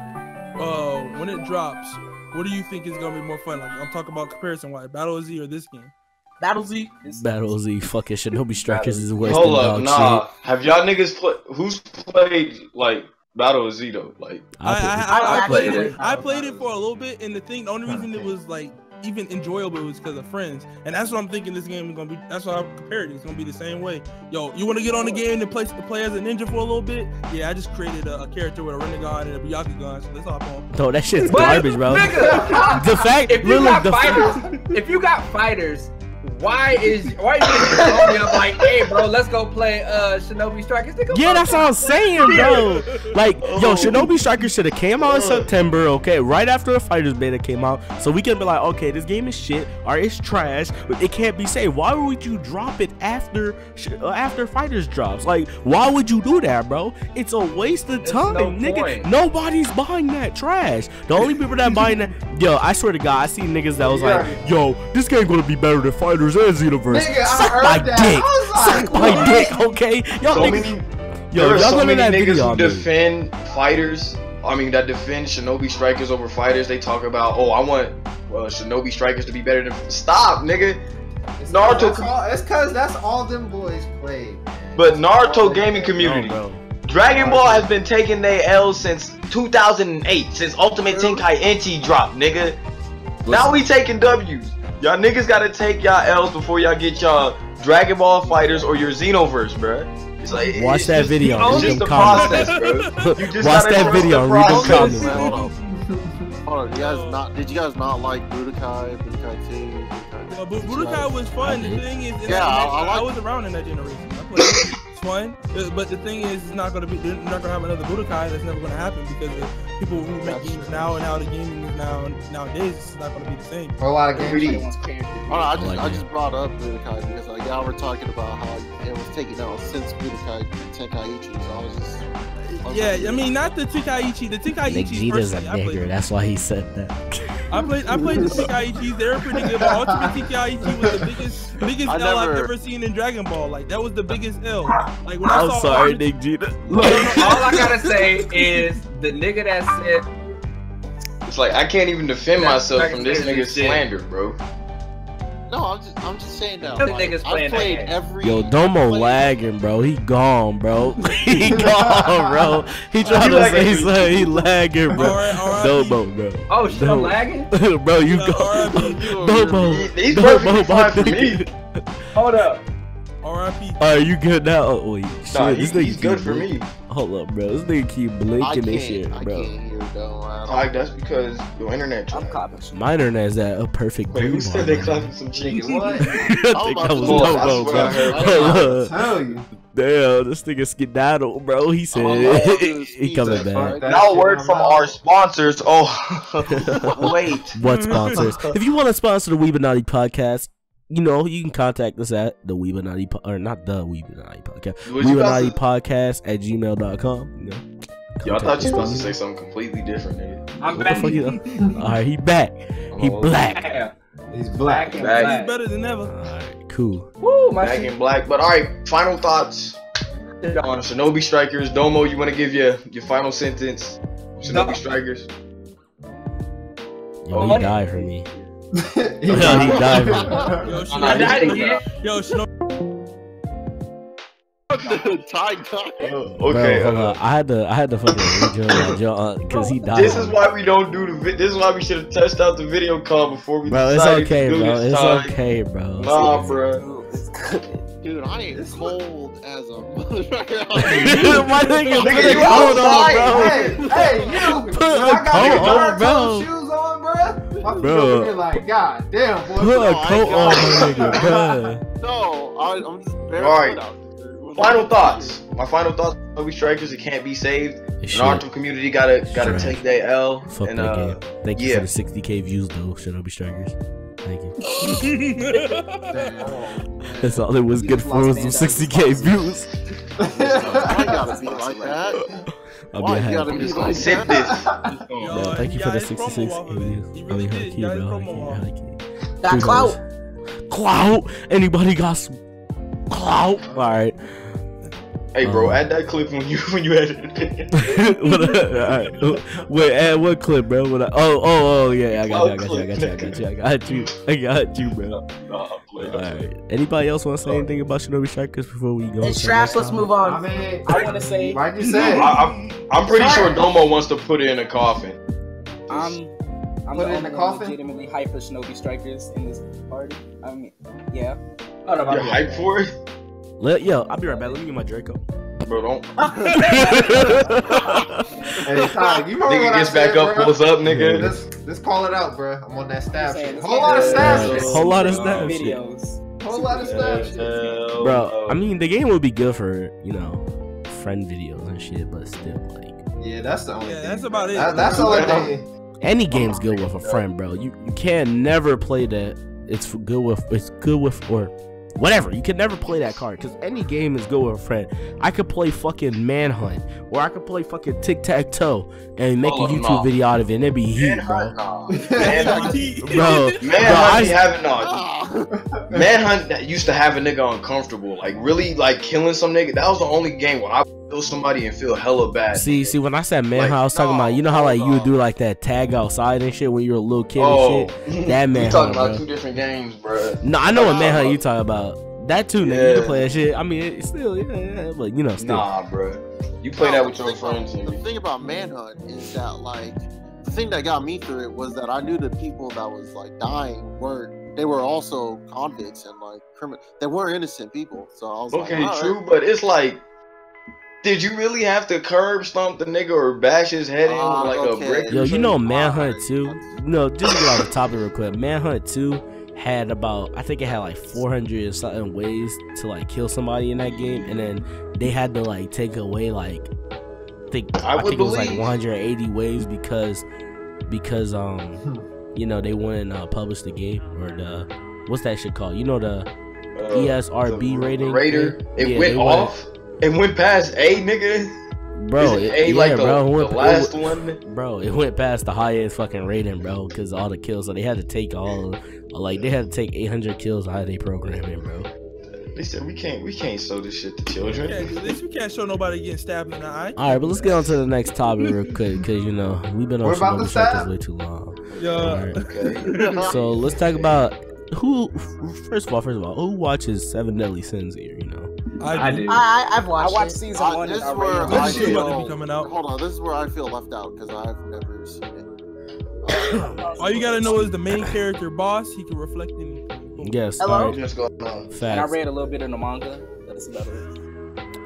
E: when it drops, what do you think is gonna be more fun? Like, I'm talking about comparison wise, Battle Z or this game?
F: Battle Z.
C: Battle Z. Fucking Shinobi Strikers is worse
A: Hold
C: than
A: up,
C: dog
A: nah.
C: shit.
A: Have y'all niggas who's played like Battle Z though? Like
E: I played it for a little bit, and the only reason it was like even enjoyable was because of friends, and that's what I'm thinking this game is gonna be. That's why I compared it. It's gonna be the same way. Yo, you want to get on the game and play as a ninja for a little bit? Yeah, I just created a character with a Rinnegan and a Byakugan, so let's hop on.
C: No, that shit's garbage, bro.
D: Nigga,
C: the fact,
D: if you got fighters, why you calling me up like, hey, bro, let's go play Shinobi Strikers?
C: Yeah, that's what I'm saying, bro. Like, yo, Shinobi Strikers should have came out in September, okay, right after the Fighters beta came out, so we can be like, okay, this game is shit, or it's trash, but it can't be saved. Why would you drop it after Fighters drops? Like, why would you do that, bro? It's a waste of time, nigga.
D: Point.
C: Nobody's buying that trash. The only people that buying that, yo, I swear to God, I see niggas that was like, yo, this game gonna be better than Fighters and Xenoverse.
B: Nigga,
C: suck my dick. Suck my dick, okay? Y'all
A: there are so many niggas who defend fighters. I mean, that defend Shinobi Strikers over fighters. They talk about, oh, I want Shinobi Strikers to be better than. Stop, nigga. Naruto.
B: It's cause that's all them boys play.
A: But Naruto gaming community, Dragon Ball has been taking their L's since 2008, since Ultimate Tenkai NT dropped, nigga. Now we taking W's. Y'all niggas gotta take y'all L's before y'all get y'all Dragon Ball Fighters or your Xenoverse, bruh. It's like,
C: watch that video.
A: It's just the process, bro. You just
C: watch that video and read the comments.
H: Hold on, did you guys not like Budokai 2?
E: Budokai was fun. The thing is, I was around in that generation. I played it. It's fun, but the thing is, it's not gonna be. They're not gonna have another Budokai. That's never gonna happen because the people who make games now and how the gaming is nowadays, it's not gonna be the same.
B: A lot of games.
H: I just brought up Budokai because like y'all were talking about how it was taken out since Budokai Tenkaichi. So I was just.
E: I mean, not the Tenkaichi. The Tenkaichi.
C: Niggeta's a nigger. That's why he said that.
E: I played the Tenkaichis. They were pretty good. But Ultimate Tenkaichi was the biggest L I've ever seen in Dragon Ball. Like that was the biggest L. Like when I saw.
C: I'm sorry, Niggeta.
D: All I gotta say is the nigga that said.
A: It's like I can't even defend myself from this nigga's slander, bro.
H: No, I'm just saying that.
D: Niggas
H: I played every.
C: Yo, Domo lagging, bro. He gone, bro. He gone, bro. He trying to say something. He lagging, bro. Domo, bro.
D: Oh, shit, I'm lagging?
C: Bro, you gone. Domo.
A: He's perfectly fine for me.
D: Hold up.
E: R.I.P.
C: Alright, you good now? Oh, wait.
A: Nah, he's good for me.
C: Hold up, bro. This nigga keep blinking this shit, bro.
H: I can't hear though.
A: That's because your internet.
G: I'm clapping.
C: My internet's at a perfect.
A: Wait, who said they clapping some cheeks?
C: What? I think that was Domo, bro.
B: Tell you.
C: Damn, this nigga skedaddle, bro. He said he coming back.
A: Now a word from our sponsors. Oh, wait.
C: What sponsors? If you want to sponsor the Weebinati Podcast, you know, you can contact us at the Weebinati or not the Weebinati Podcast. WeebinatiPodcast at gmail.com. You know,
A: yo, I thought you were supposed to say something completely different, nigga.
D: I'm back.
C: Alright, he back. He black.
B: He's black.
E: He's better than ever.
C: Alright, cool.
D: Woo,
A: back in black. But alright, final thoughts on Shinobi Strikers. Domo, you want to give your final sentence? Shinobi Strikers.
C: Yo, he died for me. He died for me.
E: I died again. Yo, Shinobi.
A: Okay,
C: bro, I had to fucking rejoin my jaw because he died.
A: This is why we don't do this is why we should have tested out the video call before we.
C: Bro, it's okay, bro. It's okay, bro.
A: Nah, bro.
H: Dude, I ain't cold as a motherfucker.
C: My nigga, put a coat on, bro.
B: Hey, you
C: put a coat on, bro.
B: Shoes on, bro. My
C: bro,
B: here like, God damn, boy.
C: Put a coat on, my nigga, bro.
H: No, I'm just very
A: alright. Final thoughts. My final thoughts on Shinobi Strikers, it can't be saved. The Naruto community gotta take their L.
C: Fuck that game. Thank you for the 60K views though, Shinobi Strikers. Thank you. That's all it was good for was some 60K views.
H: I gotta be like that.
C: I'll be happy.
A: Sip this.
C: No, thank you for the 66 views. I mean, how cute, bro.
F: Got clout.
C: Clout? Anybody got some clout? Alright.
A: Hey, bro, add that clip when you edit it.
C: Wait, add what clip, bro? Oh, yeah, I got you, bro. Alright. Anybody else want to say anything about Shinobi Strikers before we go?
F: It's trash. Let's move on.
B: I mean,
G: I want to say,
B: like you said,
A: I'm pretty sure Domo wants to put it in a coffin.
G: I'm
B: put it in the coffin.
G: Legitimately hyped for Shinobi Strikers in this party. I mean, yeah.
A: You're hyped for it?
C: Yo, I'll be right back. Let me get my Draco.
A: Bro, don't.
B: Hey, Ty, you know
A: nigga
B: what
A: gets
B: I
A: back
B: said,
A: up,
B: bro?
A: pulls up, nigga.
B: Let's call it out, bro. I'm on that stab shit.
G: Whole
B: Whole lot of stab shit.
C: Whole lot of stab shit.
G: Videos.
B: Whole lot of stab shit.
C: Bro, I mean, the game would be good for, you know, friend videos and shit, but still, like.
B: Yeah, that's the only thing.
E: That's about it.
B: That's the only thing.
C: Any game's good with a friend, bro. You can never play that. It's good with, or whatever. You can never play that card because any game is good with a friend. I could play fucking Manhunt, or I could play fucking Tic-Tac-Toe and make a YouTube video out of it, and it'd be heat, bro.
A: Manhunt used to have a nigga uncomfortable, like really, like killing some nigga. That was the only game where I would kill somebody and feel hella bad.
C: See, when I said Manhunt, I was talking about, you know how like you would do like that tag outside and shit when you were a little kid and shit. That Manhunt.
A: You talking about 2 different games, bro.
C: No, I know what Manhunt you talking about. That too, nigga. You can play that shit. I mean, it's still, yeah, but you know, still.
A: Nah, bro. You play that with your friends.
H: The thing about Manhunt is that, like, the thing that got me through it was that I knew the people that was like dying they were also convicts and like criminals. They weren't innocent people. So I was
A: okay,
H: like,
A: true, but it's like, did you really have to curb stomp the nigga or bash his head in with like a brick?
C: Yo, you know Manhunt 2? You know, just to get off the topic real quick, Manhunt 2 had about, I think it had like 400 and something ways to like kill somebody in that game, and then they had to like take away like, I think it was like 180 ways because you know, they wouldn't publish the game, or the, what's that shit called? You know, the ESRB rating?
A: Raider. It went off. It went past A, nigga.
C: Bro,
A: A like the last one.
C: Bro, it went past the highest fucking rating, bro, because all the kills. So they had to take they had to take 800 kills out of their programming, bro.
A: They said we can't show this shit to children.
E: Yeah, at least we can't show nobody getting stabbed in the eye.
C: All right, but let's get on to the next topic real quick, because you know we've been on Shinobi Strikers way too long.
E: Yeah.
C: Right. Okay. So let's talk about who. First of all, who watches Seven Deadly Sins here? You know.
E: I do.
F: I've watched.
G: I watched season 1.
H: This is where I
E: This is about to be coming out.
H: Hold on, this is where I feel left out because I've never seen it.
E: All you gotta know is the main character boss. He can reflect anything.
C: Yes.
F: Hello?
A: Just go on.
C: Facts.
G: And I read a little bit in the manga. That's about it.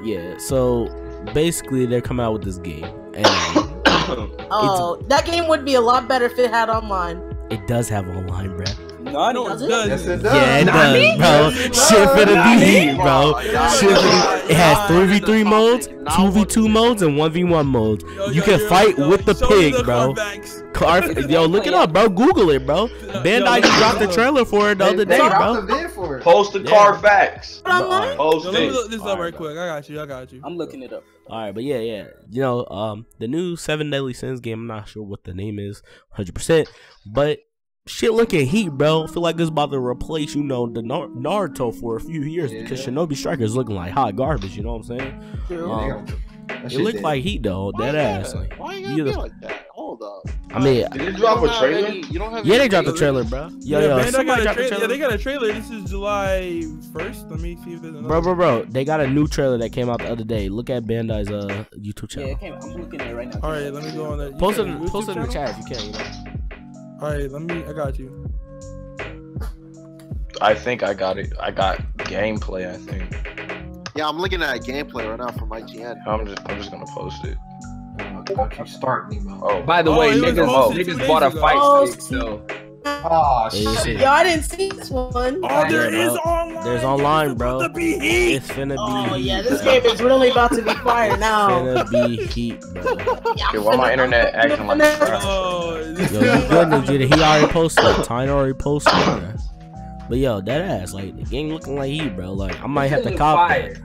C: Yeah. So basically, they're coming out with this game, and
F: that game would be a lot better if it had online.
C: it does have online, bruh.
E: No, it does.
B: Yes, it does.
C: Yeah, it does, bro. Shit finna be heat, bro. It has 3v3 modes, 2v2 modes, and 1v1 modes. You can fight with the pig, bro. Yo, look it up, bro. Google it, bro. Bandai just dropped the trailer for it the other day, bro.
A: Post the Carfax.
E: Post it. Let me look this up right quick. I got you.
G: I'm looking it up.
C: All right, but yeah. You know, the new Seven Deadly Sins game, I'm not sure what the name is 100%, but shit looking heat, bro. Feel like it's about to replace, you know, the Naruto for a few years because Shinobi Strikers looking like hot garbage, you know what I'm saying? It looked like heat, though. Dead ass. Like,
H: why you gotta be like that? Hold up.
C: I mean,
A: did it drop a trailer?
C: Yeah, they dropped the trailer, bro.
E: Yeah, they got a trailer. This is July 1st. Let me see if there's another.
C: Bro. They got a new trailer that came out the other day. Look at Bandai's YouTube channel.
G: Yeah, I'm looking at it right now.
E: All right, let me go on that.
C: Post it in the chat if you can. You know.
E: All right, I got you.
A: I think I got it. I got gameplay, I think.
H: Yeah, I'm looking at gameplay right now from IGN.
A: I'm just gonna post it.
B: Don't you start, Nemo.
A: Oh,
D: by the way, niggas bought a fight stick, so.
B: Oh shit!
F: Yo, I didn't see this one.
E: Oh, there is online.
C: There's online, bro.
E: It's finna be heat.
C: It's finna be
F: Oh
C: heat.
F: yeah, this game is really about to be fire now.
C: It's finna be heat, bro.
A: Okay, why my internet acting like crap?
E: Oh,
C: Yo, you good, Niggeta? He already posted it. Tyne already posted it. But yo, that ass, like the game looking like heat, bro. Like I might have to cop it.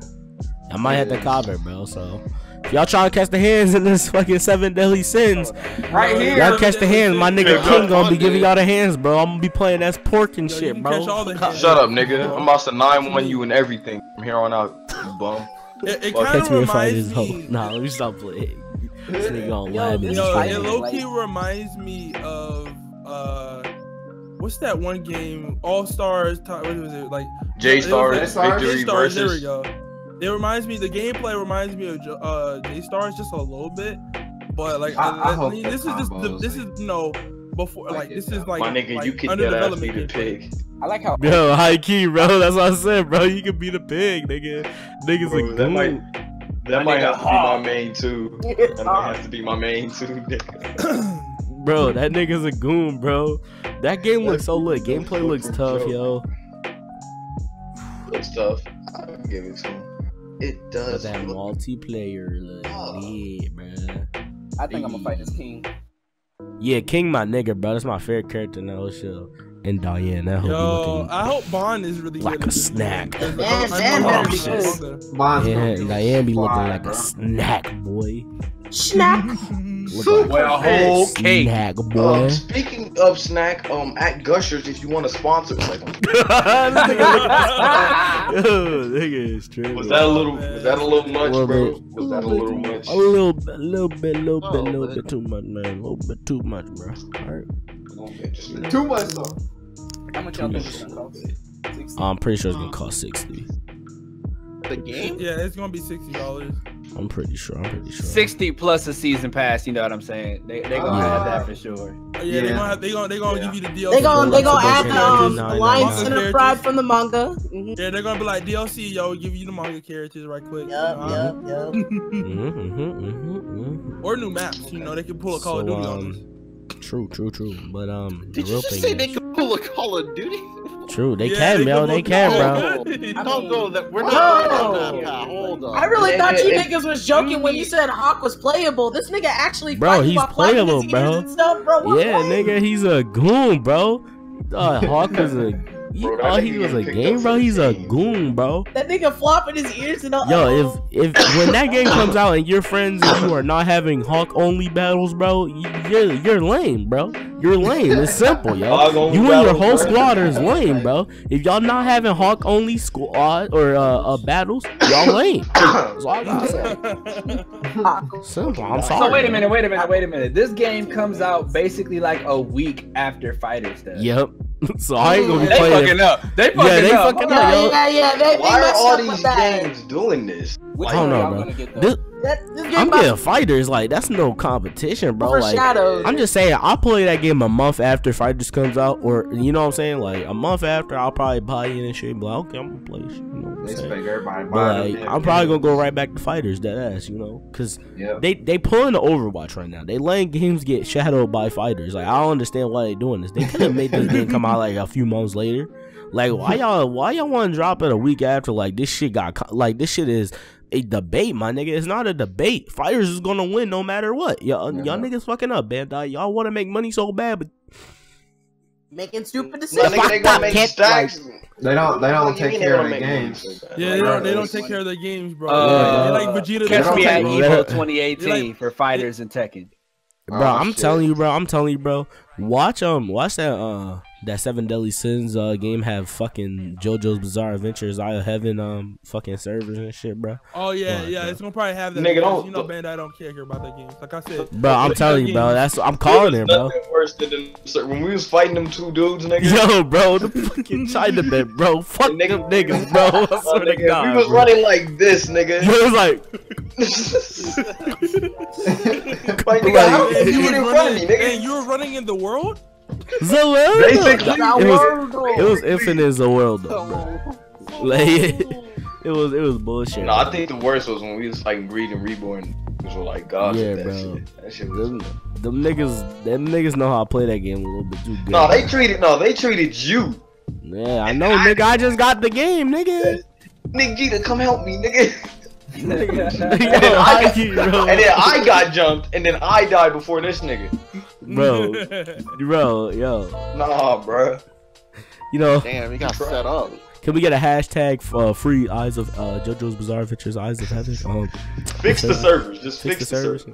C: I might have to cop it, bro. So if y'all trying to catch the hands in this fucking Seven Deadly Sins,
D: Right here.
C: y'all catch the hands. My nigga King gonna be giving y'all the hands, bro. I'm gonna be playing as pork and shit, bro.
A: Shut up, nigga. I'm about to 9-1 you and everything from here on out, you bum.
E: It kind of reminds me.
C: Nah, let me stop playing. This nigga on lab.
E: It low-key reminds me of what's that one game? All Stars. What was it like?
A: J-Stars Victory
E: J-Stars, there we
A: versus.
E: go. It reminds me. The gameplay reminds me of J-Stars just a little bit, but like I mean, this is you know before like this is like
A: my nigga,
E: like,
A: you can
E: under
A: get ass
E: development
A: be the
E: gameplay.
A: pig.
G: I like how.
C: Yo, high key, bro. That's what I said, bro. You can be the pig, nigga. Niggas
A: Bro,
C: like
A: that might have to be my main too. That might have to be my main too, nigga.
C: Bro, that nigga's a goon, bro. That game looks so lit. Gameplay looks tough, yo.
A: Looks tough. I'll give it to him. It does.
C: But that multiplayer look lit, bro.
G: I think I'm gonna fight this King.
C: Yeah, King my nigga, bro. That's my favorite character in the whole show. and Diane. I hope
E: Yo, I hope Bond is really
C: like
E: good
C: a snack.
F: Man better be good.
C: And Diane be looking like a snack, boy.
F: Snack.
D: Well, whole cake.
C: Snack, boy.
A: Speaking of snack, at Gushers, if you want to sponsor, like,
C: Nigga is true.
A: was that a little much, bro? Was that a little much?
C: A little bit too much, man. A little bit too much, bro. Alright.
B: Too much though.
G: How much y'all think it's gonna cost?
C: I'm pretty sure it's gonna cost $60.
H: The game?
E: Yeah, it's gonna be $60.
C: I'm pretty sure.
D: 60 plus a season pass. You know what I'm saying? They gonna have that for sure.
E: Yeah, they gonna give you the DLC.
F: They gonna add the Alliance Center Pride from the manga.
E: Yeah, they're gonna be like DLC, yo, give you the manga characters right quick.
F: Yup.
E: Or new maps. You know, they can pull a Call of Duty on this.
C: True. But
H: Did you just say they could pull a Call of Duty?
C: True, they can, bro. They can, bro.
H: Don't go that. We're not going that. Hold on.
F: I really thought you niggas was joking when you said Hawk was playable. This nigga actually,
C: bro, he's playable, bro. Yeah,
F: what?
C: nigga, he's a goon, bro. Hawk is a. He was a game, bro. He's a goon, bro.
F: That nigga flopping his ears and all.
C: Yo, if when that game comes out and your friends and you are not having Hawk only battles, bro, you're lame, bro. You're lame. It's simple, yo. You and your whole squad is lame, bro. If y'all not having Hawk only squad or battles, y'all lame. That's all I gotta say. Simple. I'm sorry.
D: So wait a minute. This game comes out basically like a week after FighterZ does.
C: Yep. So I ain't gonna be playing.
D: They fucking up.
F: Yeah.
A: Why are all these games doing this?
C: I don't know, bro. I'm getting fighters. Like, that's no competition, bro. Like, I'm just saying, I'll play that game a month after FighterZ comes out, or you know what I'm saying? Like, a month after, I'll probably buy it and shit. And be like, okay, I'm gonna play shit. You know what I'm saying?
B: Everybody
C: like, I'm probably gonna go right back to fighters, that ass, you know, because they pulling the Overwatch right now. They letting games get shadowed by fighters. Like, I don't understand why they doing this. They could have made this game come out like a few months later. Like, why y'all want to drop it a week after? Like, this shit this shit is a debate, my nigga. It's not a debate. FighterZ is gonna win no matter what. Y'all niggas fucking up, Bandai. Y'all want to make money so bad, but
F: making stupid decisions.
A: They gonna make stacks.
B: They don't take care of their games.
E: Yeah, they don't take care of their games, bro. Like Vegeta.
D: Catch me at Evo 2018 for FighterZ and Tekken.
C: Bro, I'm telling you, bro. Watch that 7 Deadly Sins game have fucking JoJo's Bizarre Adventures, Eye of Heaven fucking servers and shit, bro.
E: Oh yeah, it's gonna probably have that.
A: Nigga,
E: you know, Bandai don't care about that game. Like I said,
C: bro, I'm telling you, bro. I'm calling it, bro.
A: Worse than when we was fighting them two dudes, nigga.
C: Yo, bro, the fucking Chinaman, bro. Fuck them niggas, bro. I swear to God,
A: we was running like this, nigga.
C: It was like.
A: Like, nigga, how did you get in front of me, nigga?
E: And you were running in the world?
C: Basically, it was infinite Zaweldo, bro. Like, it was bullshit.
A: No, I think the worst was when we was fighting Greed and Reborn. We were like, God,
C: yeah,
A: that
C: bro.
A: shit. That shit was
C: them niggas know how to play that game a little bit too good.
A: No, they treated you.
C: Yeah, I know, nigga. I just got the game, nigga.
A: Niggeta, come help me, nigga.
C: And then
A: I got jumped, and then I died before this nigga.
C: Bro, yo.
A: Nah, bro.
C: You know.
H: Damn, he got set up.
C: Can we get a hashtag for free Eyes of JoJo's Bizarre Adventures, Eyes of Heaven?
A: Fix the servers. Just fix the servers.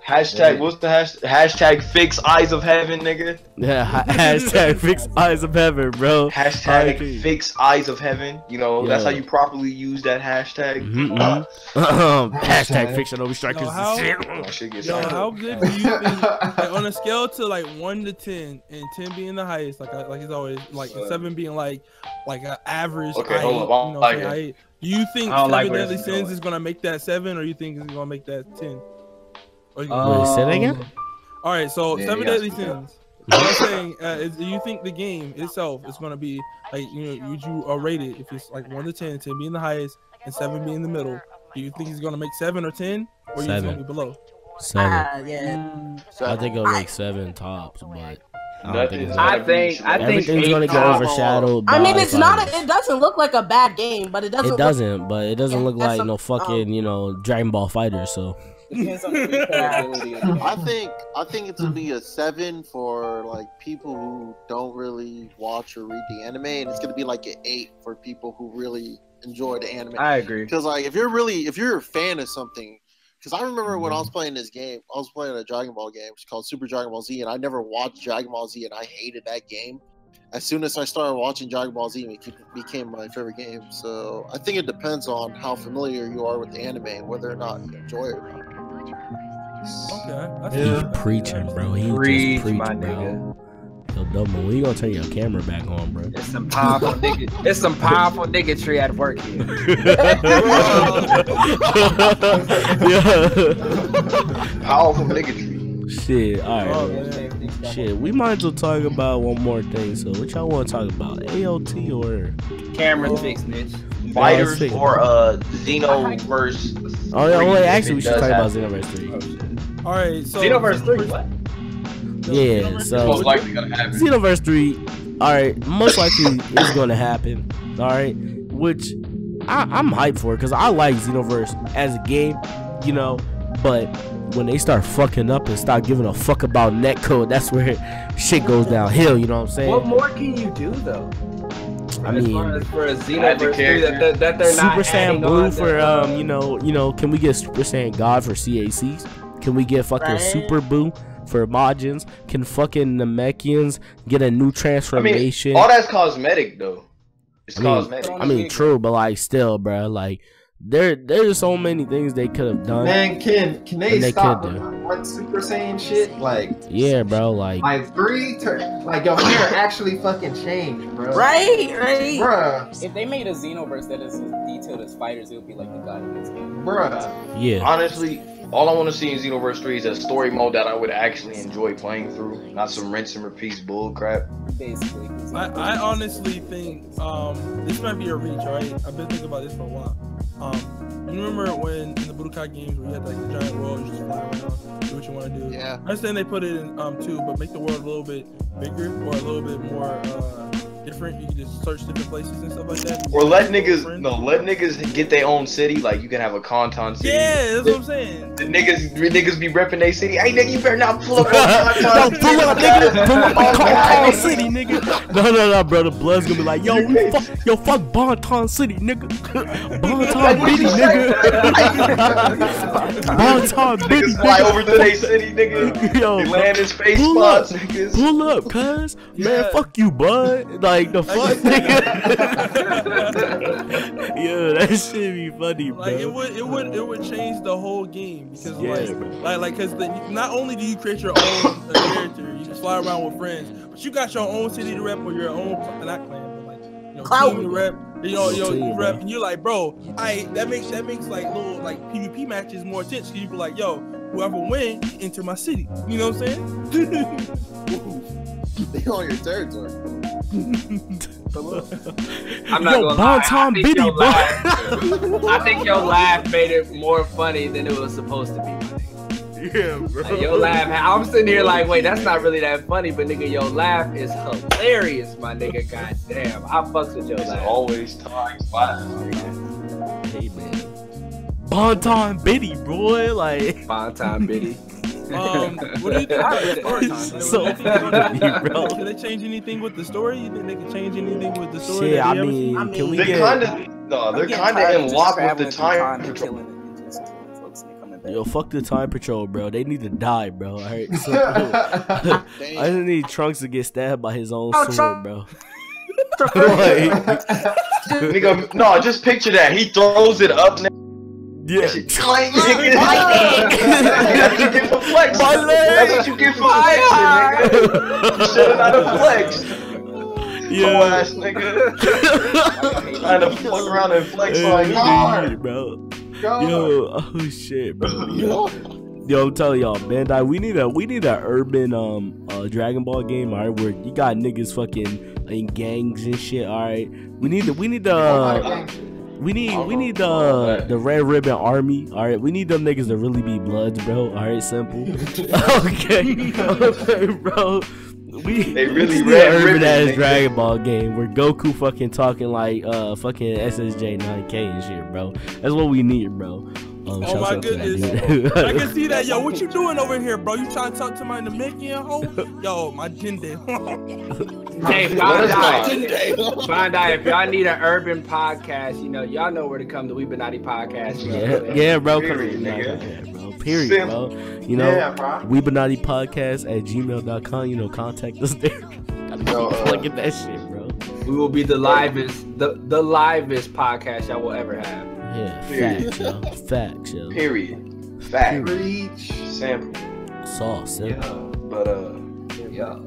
A: Hashtag, what's the hashtag fix Eyes of Heaven, nigga?
C: Yeah, hashtag fix Eyes of Heaven, bro.
A: Hashtag fix Eyes of Heaven. You know, that's how you properly use that hashtag.
C: Hashtag fix Shinobi Strikers.
E: How good do you think, like, on a scale to like 1 to 10, and 10 being the highest, like it's always like 7 being like an average.
A: Okay, hold up.
E: Do you think 7 Deadly Sins is gonna make that 7, or you think it's gonna make that 10?
C: Wait, say that again?
E: All right, so 7 Deadly Sins. What I'm saying is, do you think the game itself is gonna be like, you know, would you rate it if it's like 1 to 10, 10 being the highest and 7 being the middle? Do you think he's gonna make 7 or 10, or you gonna be below?
C: 7.
F: Yeah.
C: I think it'll make 7 tops, but
D: I think
C: everything's gonna get overshadowed.
F: I mean, it's not. It doesn't look like a bad game, but it doesn't.
C: But it doesn't look like no fucking Dragon Ball FighterZ. So.
G: Depends on the replayability of the game.
H: I think it's gonna be a 7 for like people who don't really watch or read the anime, and it's gonna be like an 8 for people who really enjoy the anime.
D: I agree.
H: Because like if you're a fan of something, because I remember when I was playing this game, I was playing a Dragon Ball game. It's called Super Dragon Ball Z, and I never watched Dragon Ball Z, and I hated that game. As soon as I started watching Dragon Ball Z, it became my favorite game. So I think it depends on how familiar you are with the anime and whether or not you enjoy it or not.
E: Okay.
C: He's preaching, bro. He
D: Preach,
C: just preaching,
D: my
C: bro.
D: nigga.
C: Yo, Dumbo, when you gonna turn your camera back on, bro?
D: It's some powerful nigga. It's some powerful niggatry at work here.
C: Yeah.
A: Powerful niggatry.
C: Shit, alright.
E: Oh, man.
C: Shit, we might as well talk about one more thing. So, what y'all want to talk about? AOT or
D: Camera fix, Mitch.
A: Fighters
C: sick.
A: or Xenoverse.
C: Oh yeah,
A: 3,
C: wait.
A: if
C: Actually,
A: it
C: we should
A: does
C: talk about
A: happen.
C: Xenoverse 3.
E: All right, so
D: Xenoverse 3, what?
C: Yeah, so
A: Most likely gonna happen.
C: Xenoverse 3. All right, most likely it's gonna happen. All right, which I'm hyped for because I like Xenoverse as a game, you know. But when they start fucking up and start giving a fuck about netcode, that's where shit goes downhill. You know what I'm saying?
D: What more can you do though?
C: I
D: As
C: mean,
D: far as for a
A: Add the
D: Xenoverse 3 that they're not
C: Super Saiyan
D: adding
C: Blue
D: on
C: for
D: to,
C: you know, can we get Super Saiyan God for CACs? Can we get fucking
F: Right.
C: Super Boo for Majins? Can fucking Namekians get a new
A: I mean,
C: transformation?
A: all that's cosmetic though. It's
C: I mean,
A: cosmetic.
C: I mean, true, but like still, bro, like there's so many things they could have done.
B: Man, can
C: And
B: they
C: they
B: stop
C: could do.
B: with Super Saiyan shit? Like,
C: Yeah, bro, like
B: like like your hair actually fucking changed, bro.
F: Right.
B: Bruh,
G: If they made a Xenoverse that is as detailed as Fighters, it would be like the god of this game.
B: bruh.
C: yeah,
A: Honestly, all I want to see in Xenoverse 3 is a story mode that I would actually enjoy playing through, not some rinse and repeat bull crap.
G: Basically.
E: I honestly think this might be a reach, right? I've been thinking about this for a while. You remember when in the Budokai games where you had like the giant world, you just fly around, do what you want to do.
H: Yeah.
E: I understand they put it in 2, but make the world a little bit bigger or a little bit more different. You can just search different places and stuff like that.
A: Or let niggas get their own city. Like you can have a Conton city.
E: Yeah, that's what I'm saying.
A: The niggas be repping their city. Hey nigga, you better not pull up on
C: Don't
A: Conton.
C: pull up, nigga. Pull up on Conton City, nigga. No, bro. The blood's gonna be like, yo, fuck Bonton City, nigga. Bonton Biddy, nigga. Bonton Biddy,
A: Niggas fly
C: nigga.
A: over to their city, nigga.
C: Yo,
A: They land in space
C: pull
A: spots,
C: up.
A: niggas.
C: Pull up, cuz. Man, fuck you, bud. Like, the fuck, nigga. Yo, that shit be funny, bro.
E: Like it would change the whole game because
C: Yeah,
E: because not only do you create your own character, you can fly around with friends, but you got your own city to rep or your own not clan, but like
F: Clout.
E: team to rep. You
C: Team,
E: rep,
C: bro.
E: and you're like, bro, that makes like little like PvP matches more intense. Cause you be like, yo, whoever win, enter my city. You know what I'm saying?
H: They on your territory.
D: I'm not gonna lie.
C: Bonton Biddy, bro.
D: I think your laugh made it more funny than it was supposed to be. My nigga.
C: Yeah, bro.
D: Like, your laugh. I'm sitting here like, wait, that's not really that funny, but nigga, your laugh is hilarious, my nigga. Goddamn, I fucks with your
A: It's
D: laugh.
A: always times 5.
C: Hey, man. Bonton Biddy, boy. Like,
D: Bonton Biddy.
E: What do you think?
C: So funny, bro.
E: Can they change anything with the story? You think they can change anything with the story?
C: Shit,
E: that
C: I
E: they ever
C: mean,
F: I mean,
C: can we
A: They're
C: get...
A: kind of in lock with the time.
C: Yo, fuck the time patrol, bro. They need to die, bro. Alright, so I just need Trunks to get stabbed by his own sword, bro. Like,
A: Nigga, no, just picture that. He throws it up.
C: yeah.
A: Clank, nigga. That's what you get for flex.
C: My leg.
A: That's what you get for flexing, nigga. You should have not have flexed.
C: Yeah.
A: Whole ass nigga. Trying to fuck around and flex like,
C: Hey, bro. Yo, oh shit, bro. Yo, I'm telling y'all, Bandai, we need a urban Dragon Ball game, alright, where you got niggas fucking in gangs and shit, alright. We need the Red Ribbon Army, alright. We need them niggas to really be Bloods, bro. Alright, simple. Okay, bro.
A: They really
C: need
A: Red
C: an urban
A: Ribbon,
C: ass
A: nigga.
C: Dragon Ball game where Goku fucking talking like fucking SSJ 9K and shit, bro. That's what we need, bro.
E: Oh my goodness. I can see that. Yo, what you doing over here, bro? You trying to talk to my Namekian hoe? Yo, my Dende.
D: Hey, Bondi, if y'all need an urban podcast, you know, y'all know where to come to Weebinati Podcast.
C: Yeah, bro.
A: Period,
C: nigga. Bro. Period, bro. You know, WeebinatiPodcast@gmail.com. You know, contact us there. Look at that shit, bro.
D: We will be the livest podcast y'all will ever have.
C: Yeah, facts, yo. Facts, yo.
A: Period. Fact.
B: Preach.
A: Sample.
C: Sauce,
A: Yeah. But
G: Yeah.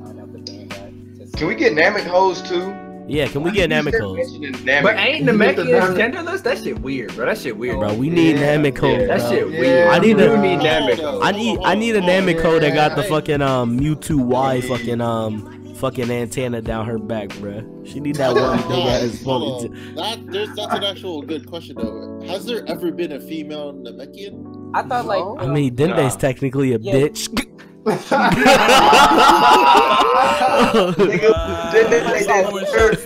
A: can we get Namek hoes too?
C: Yeah, can we get Namek hoes?
D: But ain't Namekians genderless? That shit weird, bro. That shit weird.
C: Bro, we need Namek hoes.
D: That
C: bro.
D: shit weird.
C: I need
D: need
C: a
D: Namek hoes.
C: I need a Namek hoe that got the fucking Mewtwo Y fucking antenna down her back, bro. She need that one big ass ponytail.
H: That's an actual good question though. Has there ever been a female Namekian?
G: I thought like.
C: I mean, Dende's technically a bitch.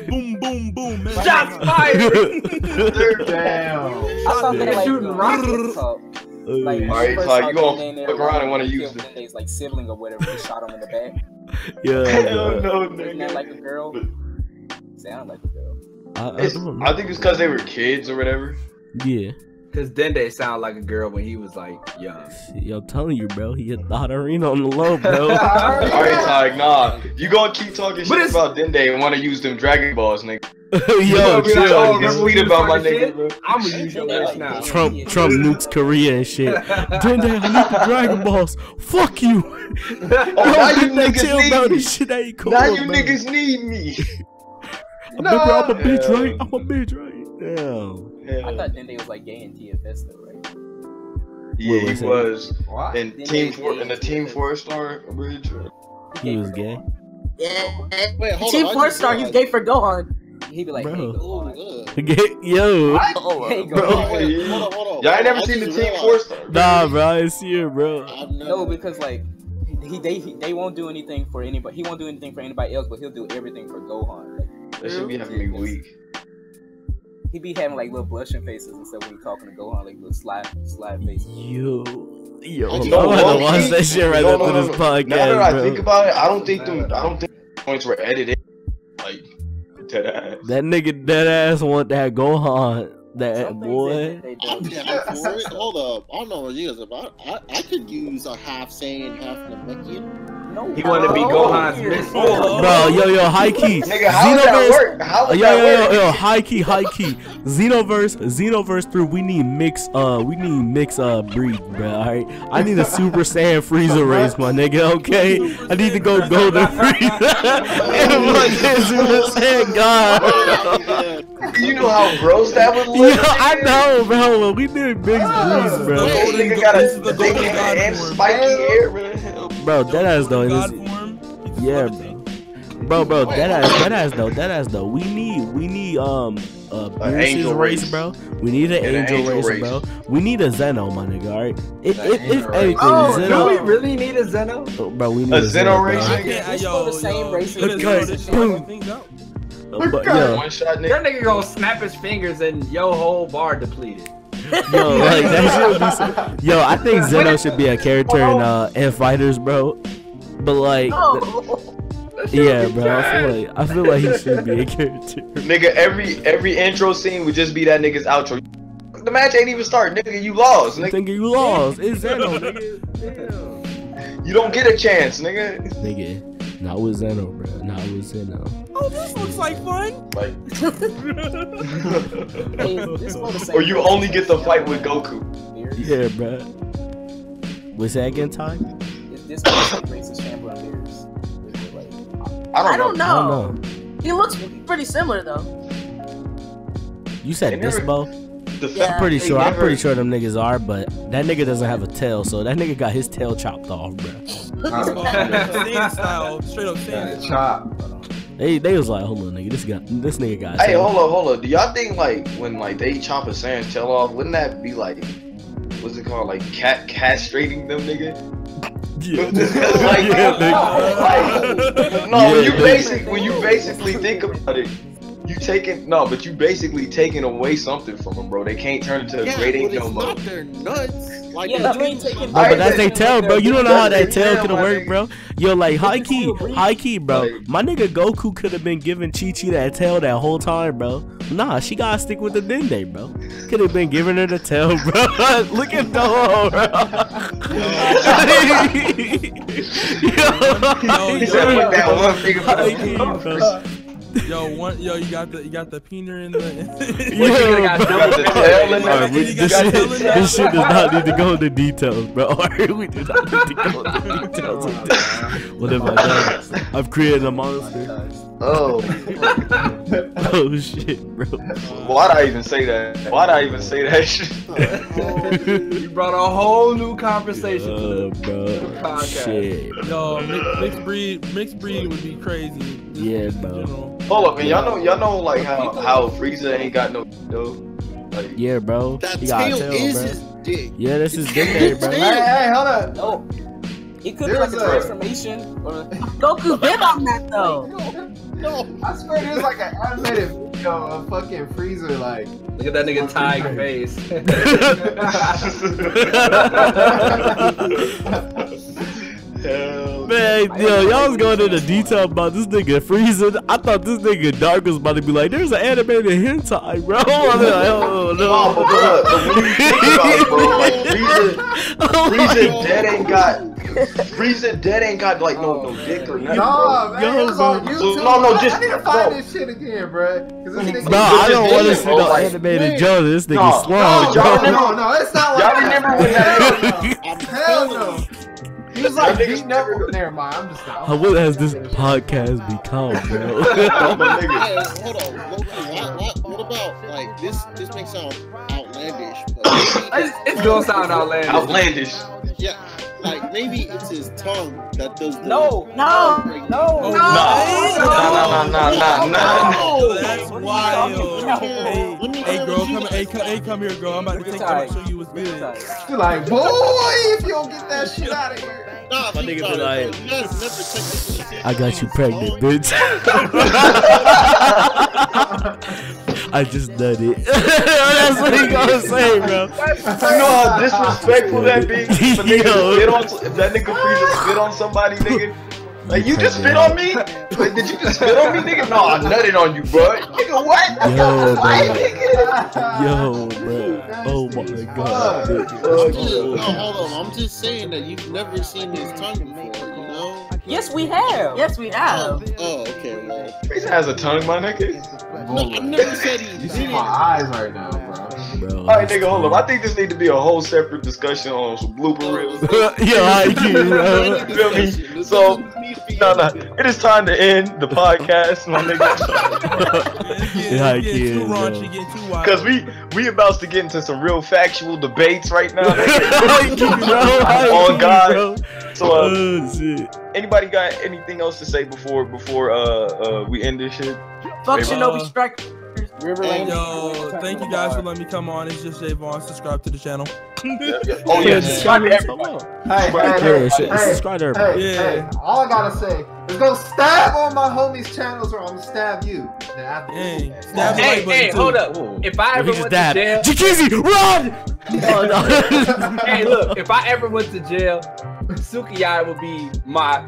E: Boom, boom, boom. Man.
D: Shots fired.
B: Damn.
G: I thought they like
D: shooting rockets.
G: Like,
A: Alright,
G: first
A: Ty,
G: saw
A: you gonna
G: Dende
A: fuck around and wanna
G: killed
A: use this.
G: Dende's like sibling or whatever. He shot him in the back.
C: Yeah,
A: Hell no,
G: Isn't that like a girl? Sound like a girl.
C: I
A: think it's because they were kids or whatever.
C: Yeah.
D: Cause Dende sounded like a girl when he was like young.
C: Yo, I'm telling you, bro. He hit the arena on the low, bro.
A: Alright, Ty, nah. You gonna keep talking shit about Dende and wanna use them Dragon Balls, nigga.
C: Yo, chill.
A: Get sweet about my nigga, bro.
D: I'm gonna use your ass now.
C: Trump nukes Korea and shit. Dende, I need the Dragon Balls. Fuck you.
A: Now you niggas need me.
C: This shit ain't cool,
A: Now you
C: man.
A: niggas need me.
C: I'm a bitch, right? I'm a bitch, right? Damn.
G: I thought Dende was like gay in TFS though, right?
A: Yeah, he was.
B: What?
A: In the Team 4-star bridge.
C: He was gay.
F: Yeah.
H: Wait, hold
F: Team
H: on.
F: 4-star, he's gay for Gohan.
G: He'd be like,
C: Bro.
G: hey, go on.
C: Gay, yo.
G: Hey, go
A: Bro,
G: on.
H: Hold on.
A: y'all ain't never seen the Team 4-star?
C: Nah, bro, I ain't see it, bro.
G: No, because like they won't do anything for anybody. He won't do anything for anybody else, but he'll do everything for Gohan. Like,
A: That should be having me weak.
G: he be having like little blushing faces and stuff when he talking to Gohan, like little slide faces.
C: Yo,
H: No,
C: I'm gonna watch that shit right after this podcast,
A: Now that I
C: bro.
A: think about it, I don't think the points were edited. Like, dead ass.
C: That nigga dead ass want that Gohan. That
G: Some things
C: boy.
G: they
H: I'm
G: do.
H: down for it. Hold up. I don't know what you guys about. I could use a half Saiyan, half Namekian.
G: No,
D: He wanted to be Gohan's miss.
C: Bro, yo, high key.
A: Nigga, how would that work? How would that work?
C: Yo, high key. Xenoverse through. We need mix breed, bro. Alright, I need a Super Saiyan Frieza race, my nigga. Okay, I need to go Golden Frieza and fucking Super Saiyan God.
A: You know how gross that would
C: Yo,
A: look?
C: I know, bro. We need mixed breeds, bro.
A: This nigga got a thick head and spiky hair, bro.
C: Bro, that ass though.
E: God form.
C: Yeah, bro, that ass though. We need
A: angel
C: race,
A: race.
C: bro. We need an angel race, bro. We need a Zeno, my nigga. All right. If anything,
D: Do we
C: Zeno.
D: really need a Zeno?
C: Bro, we need
A: A Zeno race,
C: bro.
A: nigga?
G: It's for the same race as
C: But yo,
A: One shot,
D: That
A: nigga.
D: nigga gonna snap his fingers and your whole bar depleted.
C: yo, like that should be. Yo, I think Zeno should be a character in FighterZ, bro. But like, yeah, bro. I feel like he should be a character.
A: Nigga, every intro scene would just be that nigga's outro. The match ain't even started, nigga. You lost,
C: I
A: nigga.
C: think you lost. It's Zeno, nigga.
A: You don't get a chance, nigga.
C: Nigga, not with Zeno, bro. Not with Zeno.
E: Oh, this looks like fun.
A: Like,
G: Hey, this for the same
A: or you
G: race
A: only
G: as
A: get the fight with Goku.
G: Beerus.
C: Yeah, bro. What's that again, Ty?
G: Is this for the same race as Chamber and Beerus? Is it like,
F: I don't
C: I
F: know.
C: don't know.
F: He looks pretty similar though.
C: You said
A: They never-
C: Dispo?
F: Yeah.
C: I'm pretty
A: They
C: sure. I'm
A: never-
C: pretty sure them niggas are, but that nigga doesn't have a tail, so that nigga got his tail chopped off, bro.
E: Saiyan style, straight up Saiyan.
B: Chop.
C: They was like, hold on, nigga, this nigga got.
A: Hey,
C: tail.
A: hold up. Do y'all think like when like they chop a Saiyan's tail off, wouldn't that be like, what's it called, like castrating them, nigga?
C: Yeah.
A: Like,
C: Yeah, nigga.
A: no, when you basically think about it, but you basically taking away something from them, bro. They can't turn into a great ape no more.
H: Not their nuts. Like,
G: yeah, you ain't taking.
C: Bro, but that's they tail, bro. You don't know how that tail could work, bro. Yo, like high key, bro. My nigga Goku could have been giving Chi-Chi that tail that whole time, bro. Nah, she gotta stick with the Dende, bro. Could have been giving her the tail, bro. Look at Toho, bro.
E: Yo, you got the peener in the.
C: This shit does not need to go into details, bro. We do not need to go into details of this. What have I done? I've created a monster.
A: Oh.
C: Oh shit, bro.
A: Why'd I even say that? Shit?
D: You brought a whole new conversation to the
C: bro.
D: podcast.
C: Shit.
E: Yo, mixed breed would be crazy.
C: Yeah, bro.
A: Hold up, man. Y'all know like how Frieza ain't got no though. Like,
C: yeah, bro.
H: That
C: he got
H: tail
C: tail,
H: is
C: bro.
H: his dick.
C: Yeah, that's his dick, bro.
B: Hey, hold up.
G: Oh, it could be like a transformation. Or...
F: Goku been on that though.
H: No,
B: I swear there's like an animated video of fucking Frieza like.
D: Look at that nigga Tige face.
C: Man, yo, y'all was going into detail about this nigga Frieza. I thought this nigga Dark was about to be like, there's an animated hentai, bro. I'm like, oh no.
A: Frieza dead ain't got like no dick or nothing.
B: No, man, it was on YouTube.
A: No,
B: I need to find this shit again, bro.
C: No, I don't want to see no animated Joe. This nigga slung, bro.
B: No, it's not like
A: y'all remember when that?
B: Hell no. He was like beating up. Never mind. I'm just like,
C: what has this podcast become, bro?
H: Hey, hold on. What about like this? This may sound outlandish, but
D: It's gonna sound outlandish.
H: Yeah, like maybe it's his tongue that does.
G: No.
E: That's wild. Hey, girl, come here, girl. I'm about to take you and show you what's good.
B: you're like, boy, if you don't get that shit out of here.
H: Nah,
C: My nigga be like,
H: you guys never check this shit.
C: I got you pregnant, bitch. I just done it. That's what he gonna say, bro.
A: You know how disrespectful that be? If that nigga Frieza spit on somebody, nigga. Like, you just spit on me? Like, did you just spit on me, nigga? No, I nutted on you, bro. Nigga, what?
C: Yo, bro. Oh my god.
H: Hold on. I'm just saying that you've never seen his tongue before, you know?
F: Yes, we have.
H: Oh, okay. Well,
A: Frieza has a tongue, my nigga.
H: no, I never said he
B: You see
H: didn't.
B: my eyes right now, bro.
A: Alright, nigga, hold up. I think this need to be a whole separate discussion on some blooper reels.
C: Yo, I can't, bro.
A: Feel me? So, no. It is time to end the podcast, my nigga.
E: Get too raunchy, get too wild.
A: Because we about to get into some real factual debates right now. On God. So, anybody got anything else to say before we end this shit?
F: Fuck Shinobi Strike.
E: Yo, thank you guys for letting me come on. It's just Javon. Subscribe to the channel.
A: Oh yeah, subscribe to everybody.
C: Subscribe to everybody.
B: Hey, all I gotta say is go stab on my homies' channels or I'm gonna stab you.
D: Hey, hold up. If I ever went to jail,
C: Jikizi, run!
D: Hey, look, if I ever went to jail, Sukiyai would be my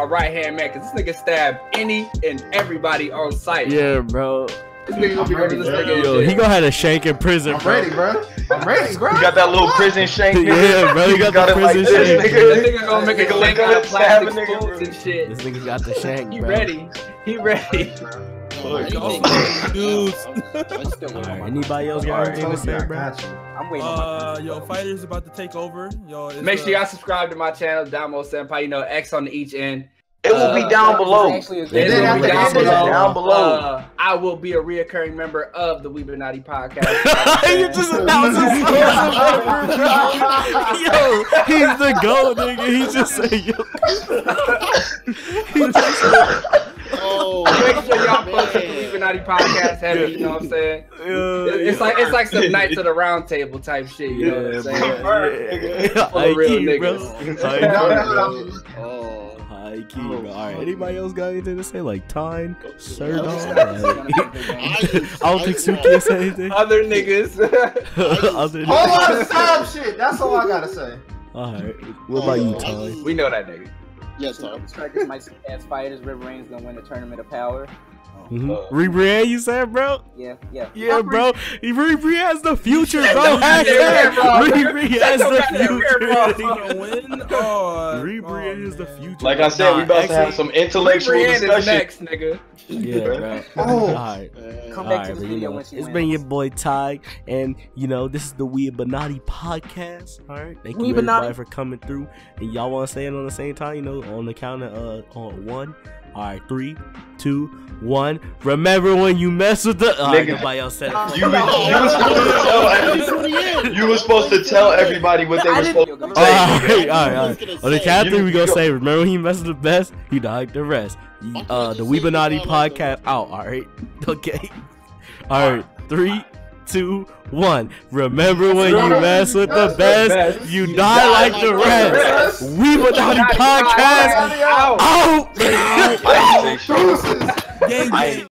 D: right hand man, cause this nigga stabbed any and everybody on sight.
C: Yeah, bro.
D: This nigga gonna be running this nigga.
C: Yo, he gonna have a shank in prison,
B: I'm
C: bro.
B: ready, bro.
A: You got that little prison shank, nigga.
C: Yeah, bro, you got the prison shank.
D: This nigga gonna make a shank out of plastic spoons and shit.
C: This nigga got the shank,
D: He
C: bro.
D: ready.
E: Dudes.
C: Alright, anybody else got anything to say, bro?
G: I'm waiting on my
E: Yo, Fighters about to take over. Yo,
D: Make sure y'all subscribe to my channel, Damo Senpai. You know, X on each end.
A: It will be down below.
D: Down below. I will be a reoccurring member of the Weebinati Podcast.
C: You just announced his Yo, he's the GOAT, nigga. He just said, yo.
D: Make sure y'all fuck with the Weebinati Podcast heavy, you know what I'm saying? It's like some Knights of the Round Table type shit, you know what I'm saying? For real niggas.
C: Like, bro. All right. Anybody else got anything to say? Like, Tyne, Sir Dog? I don't think Suki said anything.
D: Other niggas.
C: Other
B: Whole lot of
C: niggas.
B: Sam shit. That's all I gotta say.
C: All right. What about you, Tyne?
D: We know that nigga.
H: Yes, Tyne.
G: Strikers might see as fighters. River Rain's gonna win the Tournament of Power.
C: Rebrand, you said, bro?
G: Yeah.
C: Yeah, bro. Riri has the future, bro. Riri has the future. Riri is the future.
A: Like I said, we about to have some intellectual discussion.
D: Next, nigga.
C: Yeah, bro. Alright.
G: Come back to the
C: But,
G: video when she
C: it's
G: wins.
C: been your boy Ty, and this is the Weebinati Podcast. Alright. Thank you
F: Weebinati.
C: everybody for coming through. And y'all wanna say it on the same time, on the count of on 1. Alright, 3, 2, 1. Remember when you mess with the nobody else said it.
A: You was supposed to tell everybody what they were supposed to say.
C: Alright. On the count of 3, we gonna say, remember when you mess with the best, you dog the rest. The Weebinati Podcast out, alright? Okay. Alright, 3, 2, 1. Remember when you mess with the best, you die like the rest. Weebinati Podcast out.
A: Gang, gang.